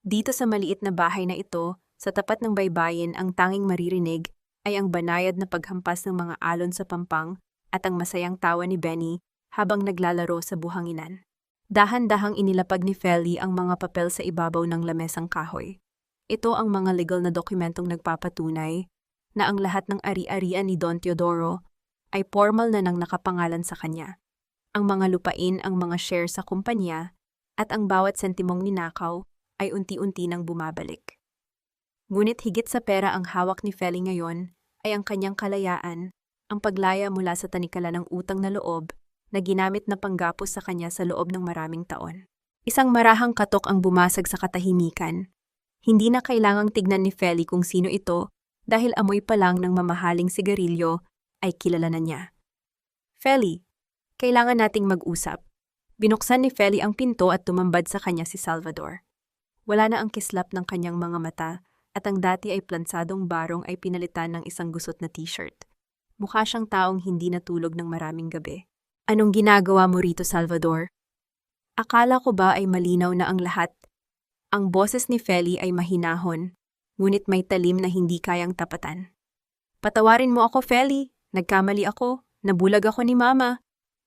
Dito sa maliit na bahay na ito, sa tapat ng baybayin, ang tanging maririnig ay ang banayad na paghampas ng mga alon sa pampang at ang masayang tawa ni Benny habang naglalaro sa buhanginan. Dahan-dahang inilapag ni Feli ang mga papel sa ibabaw ng lamesang kahoy. Ito ang mga legal na dokumentong nagpapatunay na ang lahat ng ari-arian ni Don Teodoro ay formal na nang nakapangalan sa kanya. Ang mga lupain, ang mga share sa kumpanya, at ang bawat sentimong ninakaw ay unti-unti nang bumabalik. Ngunit higit sa pera, ang hawak ni Feli ngayon ay ang kanyang kalayaan, ang paglaya mula sa tanikala ng utang na loob na ginamit na panggapos sa kanya sa loob ng maraming taon. Isang marahang katok ang bumasag sa katahimikan. Hindi na kailangang tignan ni Feli kung sino ito dahil amoy pa lang ng mamahaling sigarilyo ay kilala na niya. Feli, kailangan nating mag-usap. Binuksan ni Feli ang pinto at tumambad sa kanya si Salvador. Wala na ang kislap ng kanyang mga mata at ang dati ay plansadong barong ay pinalitan ng isang gusot na t-shirt. Mukha siyang taong hindi natulog ng maraming gabi. Anong ginagawa mo rito, Salvador? Akala ko ba ay malinaw na ang lahat? Ang boses ni Feli ay mahinahon, ngunit may talim na hindi kayang tapatan. Patawarin mo ako, Feli. Nagkamali ako. Nabulag ako ni Mama.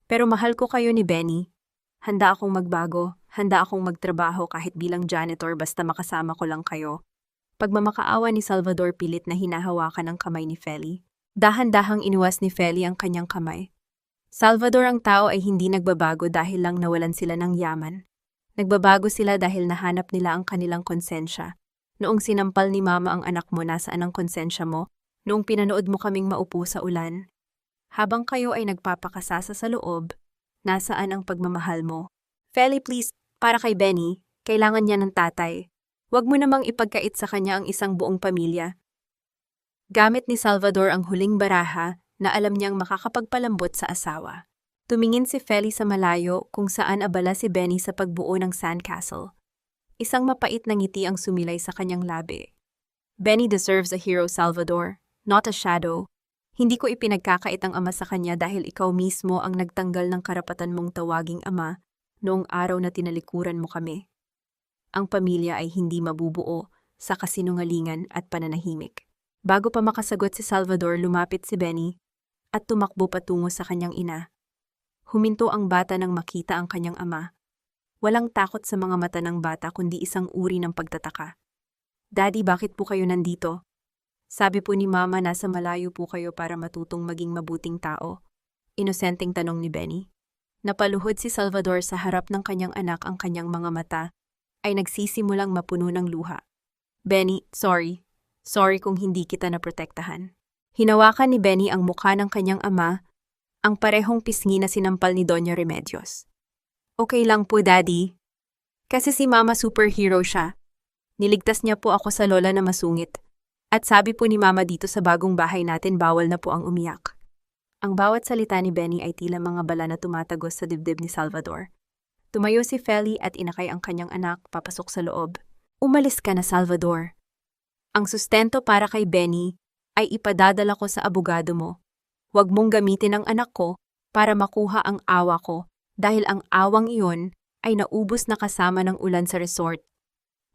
Pero mahal ko kayo ni Benny. Handa akong magbago. Handa akong magtrabaho kahit bilang janitor basta makasama ko lang kayo. Pagmamakaawa ni Salvador pilit na hinahawakan ang kamay ni Feli. Dahan-dahang inuwas ni Feli ang kanyang kamay. Salvador, ang tao ay hindi nagbabago dahil lang nawalan sila ng yaman. Nagbabago sila dahil nahanap nila ang kanilang konsensya. Noong sinampal ni Mama ang anak mo, nasaan ang konsensya mo? Noong pinanood mo kaming maupo sa ulan? Habang kayo ay nagpapakasasa sa loob, nasaan ang pagmamahal mo? Feli, please, para kay Benny, kailangan niya ng tatay. Huwag mo namang ipagkait sa kanya ang isang buong pamilya. Gamit ni Salvador ang huling baraha na alam niyang makakapagpalambot sa asawa. Tumingin si Feli sa malayo kung saan abala si Benny sa pagbuo ng sandcastle. Isang mapait na ngiti ang sumilay sa kanyang labi. Benny deserves a hero, Salvador, not a shadow. Hindi ko ipinagkakait ang ama sa kanya dahil ikaw mismo ang nagtanggal ng karapatan mong tawaging ama noong araw na tinalikuran mo kami. Ang pamilya ay hindi mabubuo sa kasinungalingan at pananahimik. Bago pa makasagot si Salvador, lumapit si Benny at tumakbo patungo sa kanyang ina. Huminto ang bata nang makita ang kanyang ama. Walang takot sa mga mata ng bata kundi isang uri ng pagtataka. Daddy, bakit po kayo nandito? Sabi po ni Mama, nasa malayo po kayo para matutong maging mabuting tao. Inosenteng tanong ni Benny. Napaluhod si Salvador sa harap ng kanyang anak, ang kanyang mga mata ay nagsisimulang mapuno ng luha. Benny, sorry. Sorry kung hindi kita naprotektahan. Hinawakan ni Benny ang mukha ng kanyang ama, ang parehong pisngi na sinampal ni Doña Remedios. Okay lang po, Daddy. Kasi si Mama superhero siya. Niligtas niya po ako sa lola na masungit. At sabi po ni Mama, dito sa bagong bahay natin bawal na po ang umiyak. Ang bawat salita ni Benny ay tila mga bala na tumatagos sa dibdib ni Salvador. Tumayo si Feli at inakay ang kanyang anak papasok sa loob. Umalis ka na, Salvador. Ang sustento para kay Benny ay ipadadala ko sa abogado mo. Huwag mong gamitin ang anak ko para makuha ang awa ko dahil ang awang iyon ay naubos na kasama ng ulan sa resort.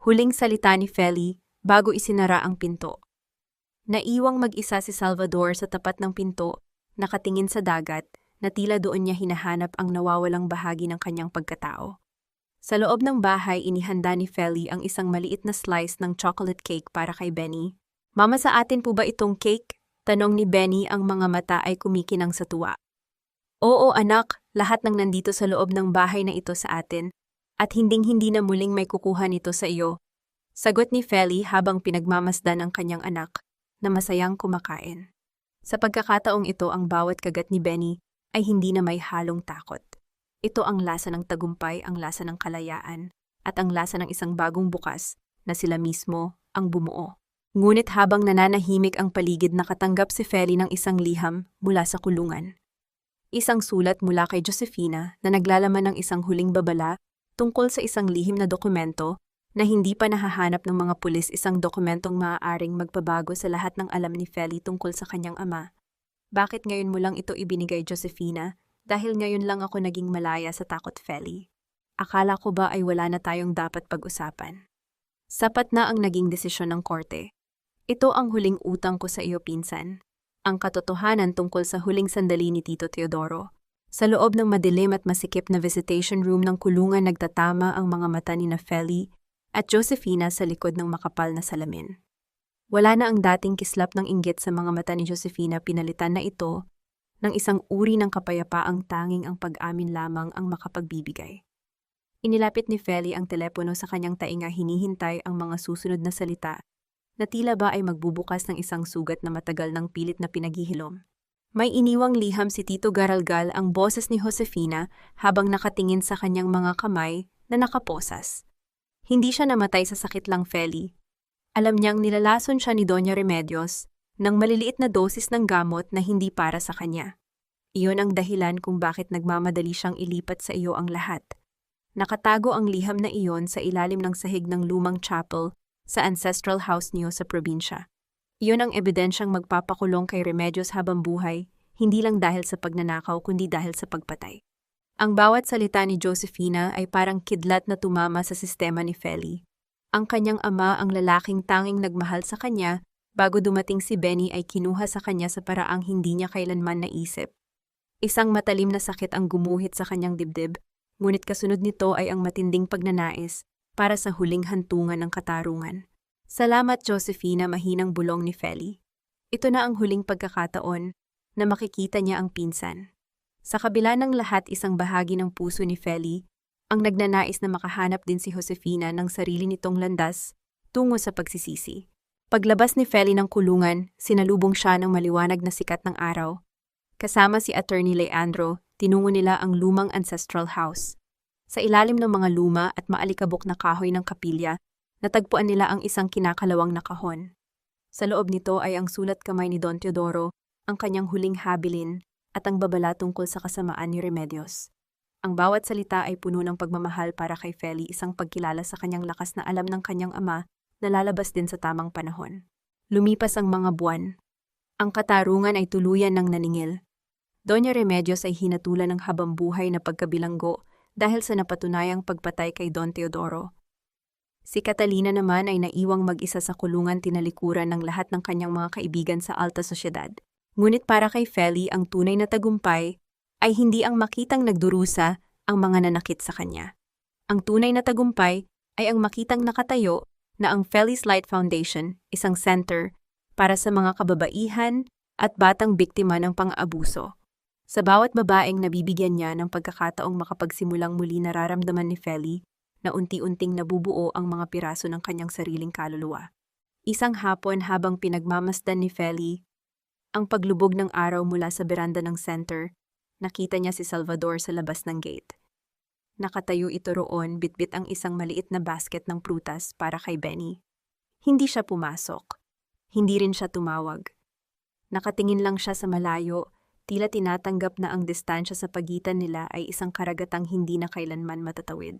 Huling salita ni Feli bago isinara ang pinto. Naiwang mag-isa si Salvador sa tapat ng pinto, nakatingin sa dagat na tila doon niya hinahanap ang nawawalang bahagi ng kanyang pagkatao. Sa loob ng bahay, inihanda ni Feli ang isang maliit na slice ng chocolate cake para kay Benny. Mama, sa atin po ba itong cake? Tanong ni Benny, ang mga mata ay kumikinang sa tuwa. Oo anak, lahat ng nandito sa loob ng bahay na ito sa atin, at hinding-hindi na muling may kukuha nito sa iyo. Sagot ni Feli habang pinagmamasdan ang kanyang anak na masayang kumakain. Sa pagkakataong ito, ang bawat kagat ni Benny ay hindi na may halong takot. Ito ang lasa ng tagumpay, ang lasa ng kalayaan, at ang lasa ng isang bagong bukas na sila mismo ang bumuo. Ngunit habang nananahimik ang paligid, nakatanggap si Feli ng isang liham mula sa kulungan. Isang sulat mula kay Josefina na naglalaman ng isang huling babala tungkol sa isang lihim na dokumento na hindi pa nahahanap ng mga pulis, isang dokumentong maaaring magpabago sa lahat ng alam ni Feli tungkol sa kanyang ama. Bakit ngayon mo lang ito ibinigay, Josefina? Dahil ngayon lang ako naging malaya sa takot, Feli. Akala ko ba ay wala na tayong dapat pag-usapan? Sapat na ang naging desisyon ng korte. Ito ang huling utang ko sa iyo, pinsan. Ang katotohanan tungkol sa huling sandali ni Tito Teodoro. Sa loob ng madilim at masikip na visitation room ng kulungan, nagtatama ang mga mata ni Feli at Josefina sa likod ng makapal na salamin. Wala na ang dating kislap ng inggit sa mga mata ni Josefina, pinalitan na ito ng isang uri ng kapayapaang tanging ang pag-amin lamang ang makapagbibigay. Inilapit ni Feli ang telepono sa kanyang tainga, hinihintay ang mga susunod na salita na tila ba ay magbubukas ng isang sugat na matagal ng pilit na pinaghihilom. May iniwang liham si Tito Garalgal, ang boses ni Josefina habang nakatingin sa kanyang mga kamay na nakaposas. Hindi siya namatay sa sakit lang, Feli. Alam niyang nilalason siya ni Doña Remedios ng maliliit na dosis ng gamot na hindi para sa kanya. Iyon ang dahilan kung bakit nagmamadali siyang ilipat sa iyo ang lahat. Nakatago ang liham na iyon sa ilalim ng sahig ng lumang chapel sa ancestral house niyo sa probinsya. Iyon ang ebidensyang magpapakulong kay Remedios habang buhay, hindi lang dahil sa pagnanakaw kundi dahil sa pagpatay. Ang bawat salita ni Josefina ay parang kidlat na tumama sa sistema ni Feli. Ang kanyang ama, ang lalaking tanging nagmahal sa kanya, bago dumating si Benny ay kinuha sa kanya sa paraang hindi niya kailanman naisip. Isang matalim na sakit ang gumuhit sa kanyang dibdib, ngunit kasunod nito ay ang matinding pagnanais para sa huling hantungan ng katarungan. Salamat Josefina, mahinang bulong ni Feli. Ito na ang huling pagkakataon na makikita niya ang pinsan. Sa kabila ng lahat, isang bahagi ng puso ni Feli ang nagnanais na makahanap din si Josefina ng sarili nitong landas tungo sa pagsisisi. Paglabas ni Feli ng kulungan, sinalubong siya ng maliwanag na sikat ng araw. Kasama si Attorney Leandro, tinungo nila ang lumang ancestral house. Sa ilalim ng mga luma at maalikabok na kahoy ng kapilya, natagpuan nila ang isang kinakalawang na kahon. Sa loob nito ay ang sulat kamay ni Don Teodoro, ang kanyang huling habilin, at ang babala tungkol sa kasamaan ni Remedios. Ang bawat salita ay puno ng pagmamahal para kay Feli, isang pagkilala sa kanyang lakas na alam ng kanyang ama na lalabas din sa tamang panahon. Lumipas ang mga buwan. Ang katarungan ay tuluyan ng naningil. Doña Remedios ay hinatulan ng habambuhay na pagkabilanggo dahil sa napatunayang pagpatay kay Don Teodoro. Si Catalina naman ay naiwang mag-isa sa kulungan, tinalikuran ng lahat ng kanyang mga kaibigan sa alta sosyedad. Ngunit para kay Feli, ang tunay na tagumpay ay hindi ang makitang nagdurusa ang mga nanakit sa kanya. Ang tunay na tagumpay ay ang makitang nakatayo na ang Feli's Light Foundation, isang center para sa mga kababaihan at batang biktima ng pang-aabuso. Sa bawat babaeng nabibigyan niya ng pagkakataong makapagsimulang muli, nararamdaman ni Feli na unti-unting nabubuo ang mga piraso ng kanyang sariling kaluluwa. Isang hapon habang pinagmamasdan ni Feli ang paglubog ng araw mula sa beranda ng center, nakita niya si Salvador sa labas ng gate. Nakatayo ito roon, bitbit ang isang maliit na basket ng prutas para kay Benny. Hindi siya pumasok. Hindi rin siya tumawag. Nakatingin lang siya sa malayo, tila tinatanggap na ang distansya sa pagitan nila ay isang karagatang hindi na kailanman matatawid.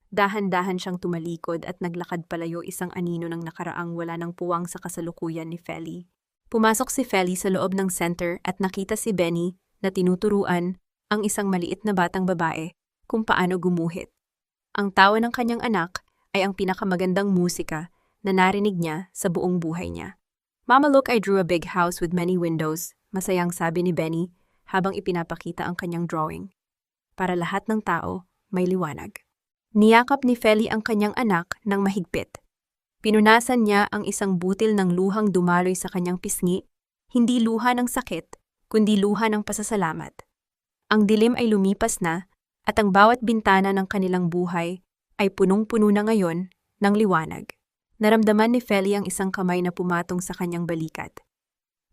Dahan-dahan siyang tumalikod at naglakad palayo, isang anino ng nakaraang wala ng puwang sa kasalukuyan ni Feli. Pumasok si Feli sa loob ng center at nakita si Benny na tinuturuan ang isang maliit na batang babae kung paano gumuhit. Ang tawa ng kanyang anak ay ang pinakamagandang musika na narinig niya sa buong buhay niya. "Mama, look, I drew a big house with many windows," masayang sabi ni Benny habang ipinapakita ang kanyang drawing. Para lahat ng tao, may liwanag. Niyakap ni Feli ang kanyang anak ng mahigpit. Pinunasan niya ang isang butil ng luhang dumaloy sa kanyang pisngi, hindi luha ng sakit, kundi luha ng pasasalamat. Ang dilim ay lumipas na, at ang bawat bintana ng kanilang buhay ay punong-puno na ngayon ng liwanag. Naramdaman ni Feli ang isang kamay na pumatong sa kanyang balikat.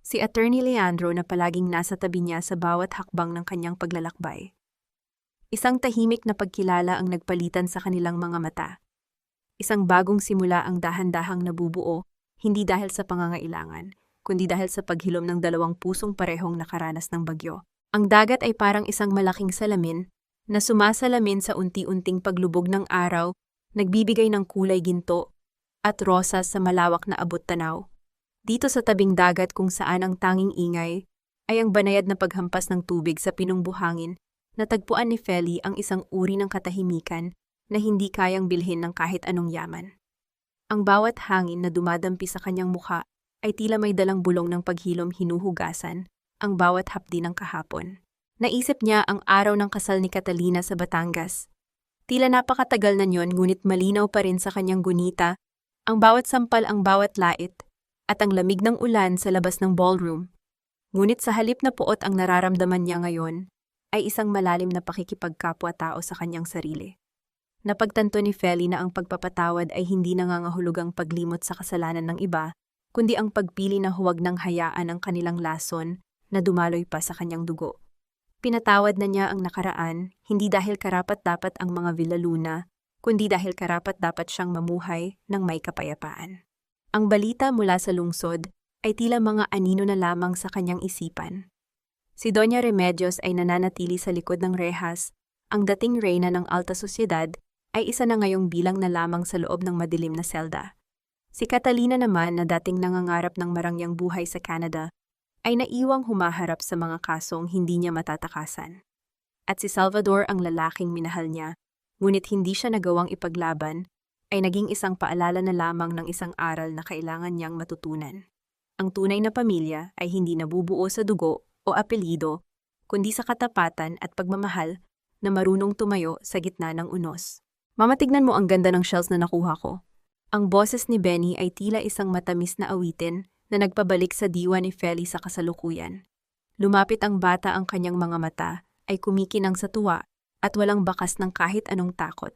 Si Attorney Leandro na palaging nasa tabi niya sa bawat hakbang ng kanyang paglalakbay. Isang tahimik na pagkilala ang nagpalitan sa kanilang mga mata. Isang bagong simula ang dahan-dahang nabubuo, hindi dahil sa pangangailangan, kundi dahil sa paghilom ng dalawang pusong parehong nakaranas ng bagyo. Ang dagat ay parang isang malaking salamin na sumasalamin sa unti-unting paglubog ng araw, nagbibigay ng kulay ginto at rosas sa malawak na abot-tanaw. Dito sa tabing dagat, kung saan ang tanging ingay ay ang banayad na paghampas ng tubig sa pinong buhangin, natagpuan ni Feli ang isang uri ng katahimikan na hindi kayang bilhin ng kahit anong yaman. Ang bawat hangin na dumadampi sa kanyang mukha ay tila may dalang bulong ng paghilom, hinuhugasan ang bawat hapdi ng kahapon. Naisip niya ang araw ng kasal ni Catalina sa Batangas. Tila napakatagal na yon, ngunit malinaw pa rin sa kanyang gunita ang bawat sampal, ang bawat lait, at ang lamig ng ulan sa labas ng ballroom. Ngunit sa halip na puot ang nararamdaman niya ngayon, ay isang malalim na pakikipagkapwa-tao sa kanyang sarili. Napagtanto ni Feli na ang pagpapatawad ay hindi nangangahulugang paglimot sa kasalanan ng iba, kundi ang pagpili na huwag nang hayaan ang kanilang lason na dumaloy pa sa kanyang dugo. Pinatawad na niya ang nakaraan, hindi dahil karapat-dapat ang mga Villa Luna, kundi dahil karapat-dapat siyang mamuhay ng may kapayapaan. Ang balita mula sa lungsod ay tila mga anino na lamang sa kanyang isipan. Si Doña Remedios ay nananatili sa likod ng rehas, ang dating reyna ng alta sosyedad ay isa na ngayong bilang na lamang sa loob ng madilim na selda. Si Catalina naman na dating nangangarap ng marangyang buhay sa Canada ay naiwang humaharap sa mga kasong hindi niya matatakasan. At si Salvador, ang lalaking minahal niya, ngunit hindi siya nagawang ipaglaban, ay naging isang paalala na lamang ng isang aral na kailangan niyang matutunan. Ang tunay na pamilya ay hindi nabubuo sa dugo o apelyido, kundi sa katapatan at pagmamahal na marunong tumayo sa gitna ng unos. Mama, tignan mo ang ganda ng shells na nakuha ko. Ang boses ni Benny ay tila isang matamis na awitin na nagpabalik sa diwa ni Feli sa kasalukuyan. Lumapit ang bata, ang kanyang mga mata ay kumikinang sa tuwa at walang bakas ng kahit anong takot.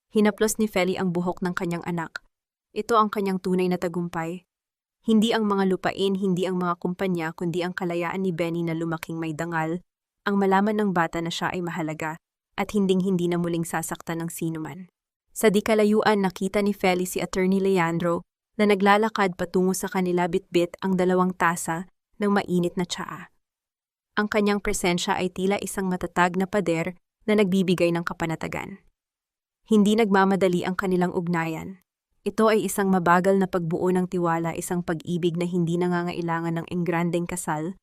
Hinaplos ni Feli ang buhok ng kanyang anak. Ito ang kanyang tunay na tagumpay. Hindi ang mga lupain, hindi ang mga kumpanya, kundi ang kalayaan ni Benny na lumaking may dangal, ang malaman ng bata na siya ay mahalaga at hinding-hindi na muling sasaktan ng sinuman. Sa di kalayuan, nakita ni Feli si Attorney Leandro na naglalakad patungo sa kanila, bitbit ang 2 tasa ng mainit na tsaa. Ang kanyang presensya ay tila isang matatag na pader na nagbibigay ng kapanatagan. Hindi nagmamadali ang kanilang ugnayan. Ito ay isang mabagal na pagbuo ng tiwala, isang pag-ibig na hindi nangangailangan ng engrandeng kasal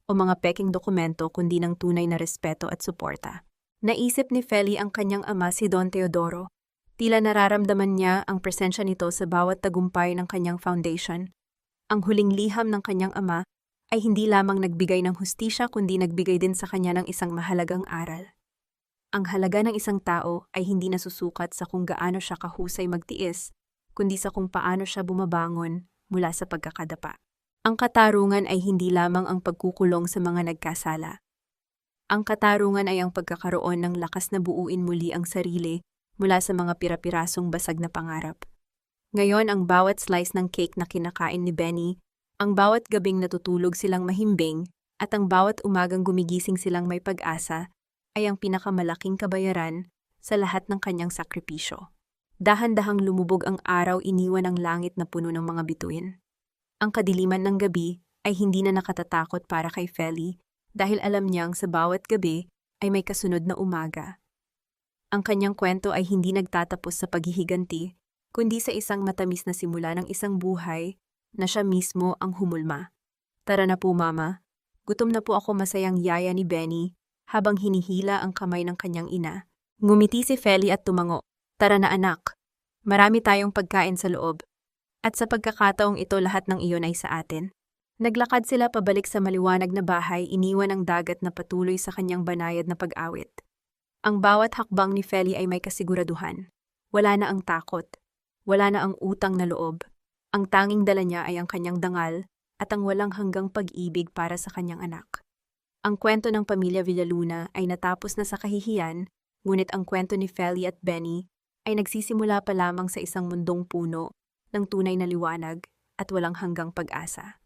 o mga peking dokumento kundi ng tunay na respeto at suporta. Naisip ni Feli ang kanyang ama, si Don Teodoro. Tila nararamdaman niya ang presensya nito sa bawat tagumpay ng kanyang foundation. Ang huling liham ng kanyang ama ay hindi lamang nagbigay ng hustisya kundi nagbigay din sa kanya ng isang mahalagang aral. Ang halaga ng isang tao ay hindi nasusukat sa kung gaano siya kahusay magtiis, kundi sa kung paano siya bumabangon mula sa pagkakadapa. Ang katarungan ay hindi lamang ang pagkukulong sa mga nagkasala. Ang katarungan ay ang pagkakaroon ng lakas na buuin muli ang sarili mula sa mga pirapirasong basag na pangarap. Ngayon, ang bawat slice ng cake na kinakain ni Benny, ang bawat gabing natutulog silang mahimbing, at ang bawat umagang gumigising silang may pag-asa, ay ang pinakamalaking kabayaran sa lahat ng kanyang sakripisyo. Dahan-dahang lumubog ang araw, iniwan ang langit na puno ng mga bituin. Ang kadiliman ng gabi ay hindi na nakatatakot para kay Feli dahil alam niyang sa bawat gabi ay may kasunod na umaga. Ang kanyang kwento ay hindi nagtatapos sa paghihiganti, kundi sa isang matamis na simula ng isang buhay na siya mismo ang humulma. Tara na po, Mama. Gutom na po ako, masayang yaya ni Benny habang hinihila ang kamay ng kanyang ina. Ngumiti si Feli at tumango. Tara na, anak. Marami tayong pagkain sa loob. At sa pagkakataong ito, lahat ng iyon ay sa atin. Naglakad sila pabalik sa maliwanag na bahay, iniwan ang dagat na patuloy sa kanyang banayad na pag-awit. Ang bawat hakbang ni Feli ay may kasiguraduhan. Wala na ang takot. Wala na ang utang na loob. Ang tanging dala niya ay ang kanyang dangal at ang walang hanggang pag-ibig para sa kanyang anak. Ang kwento ng pamilya Villaluna ay natapos na sa kahihiyan, ngunit ang kwento ni Feli at Benny ay nagsisimula pa lamang sa isang mundong puno ng tunay na liwanag at walang hanggang pag-asa.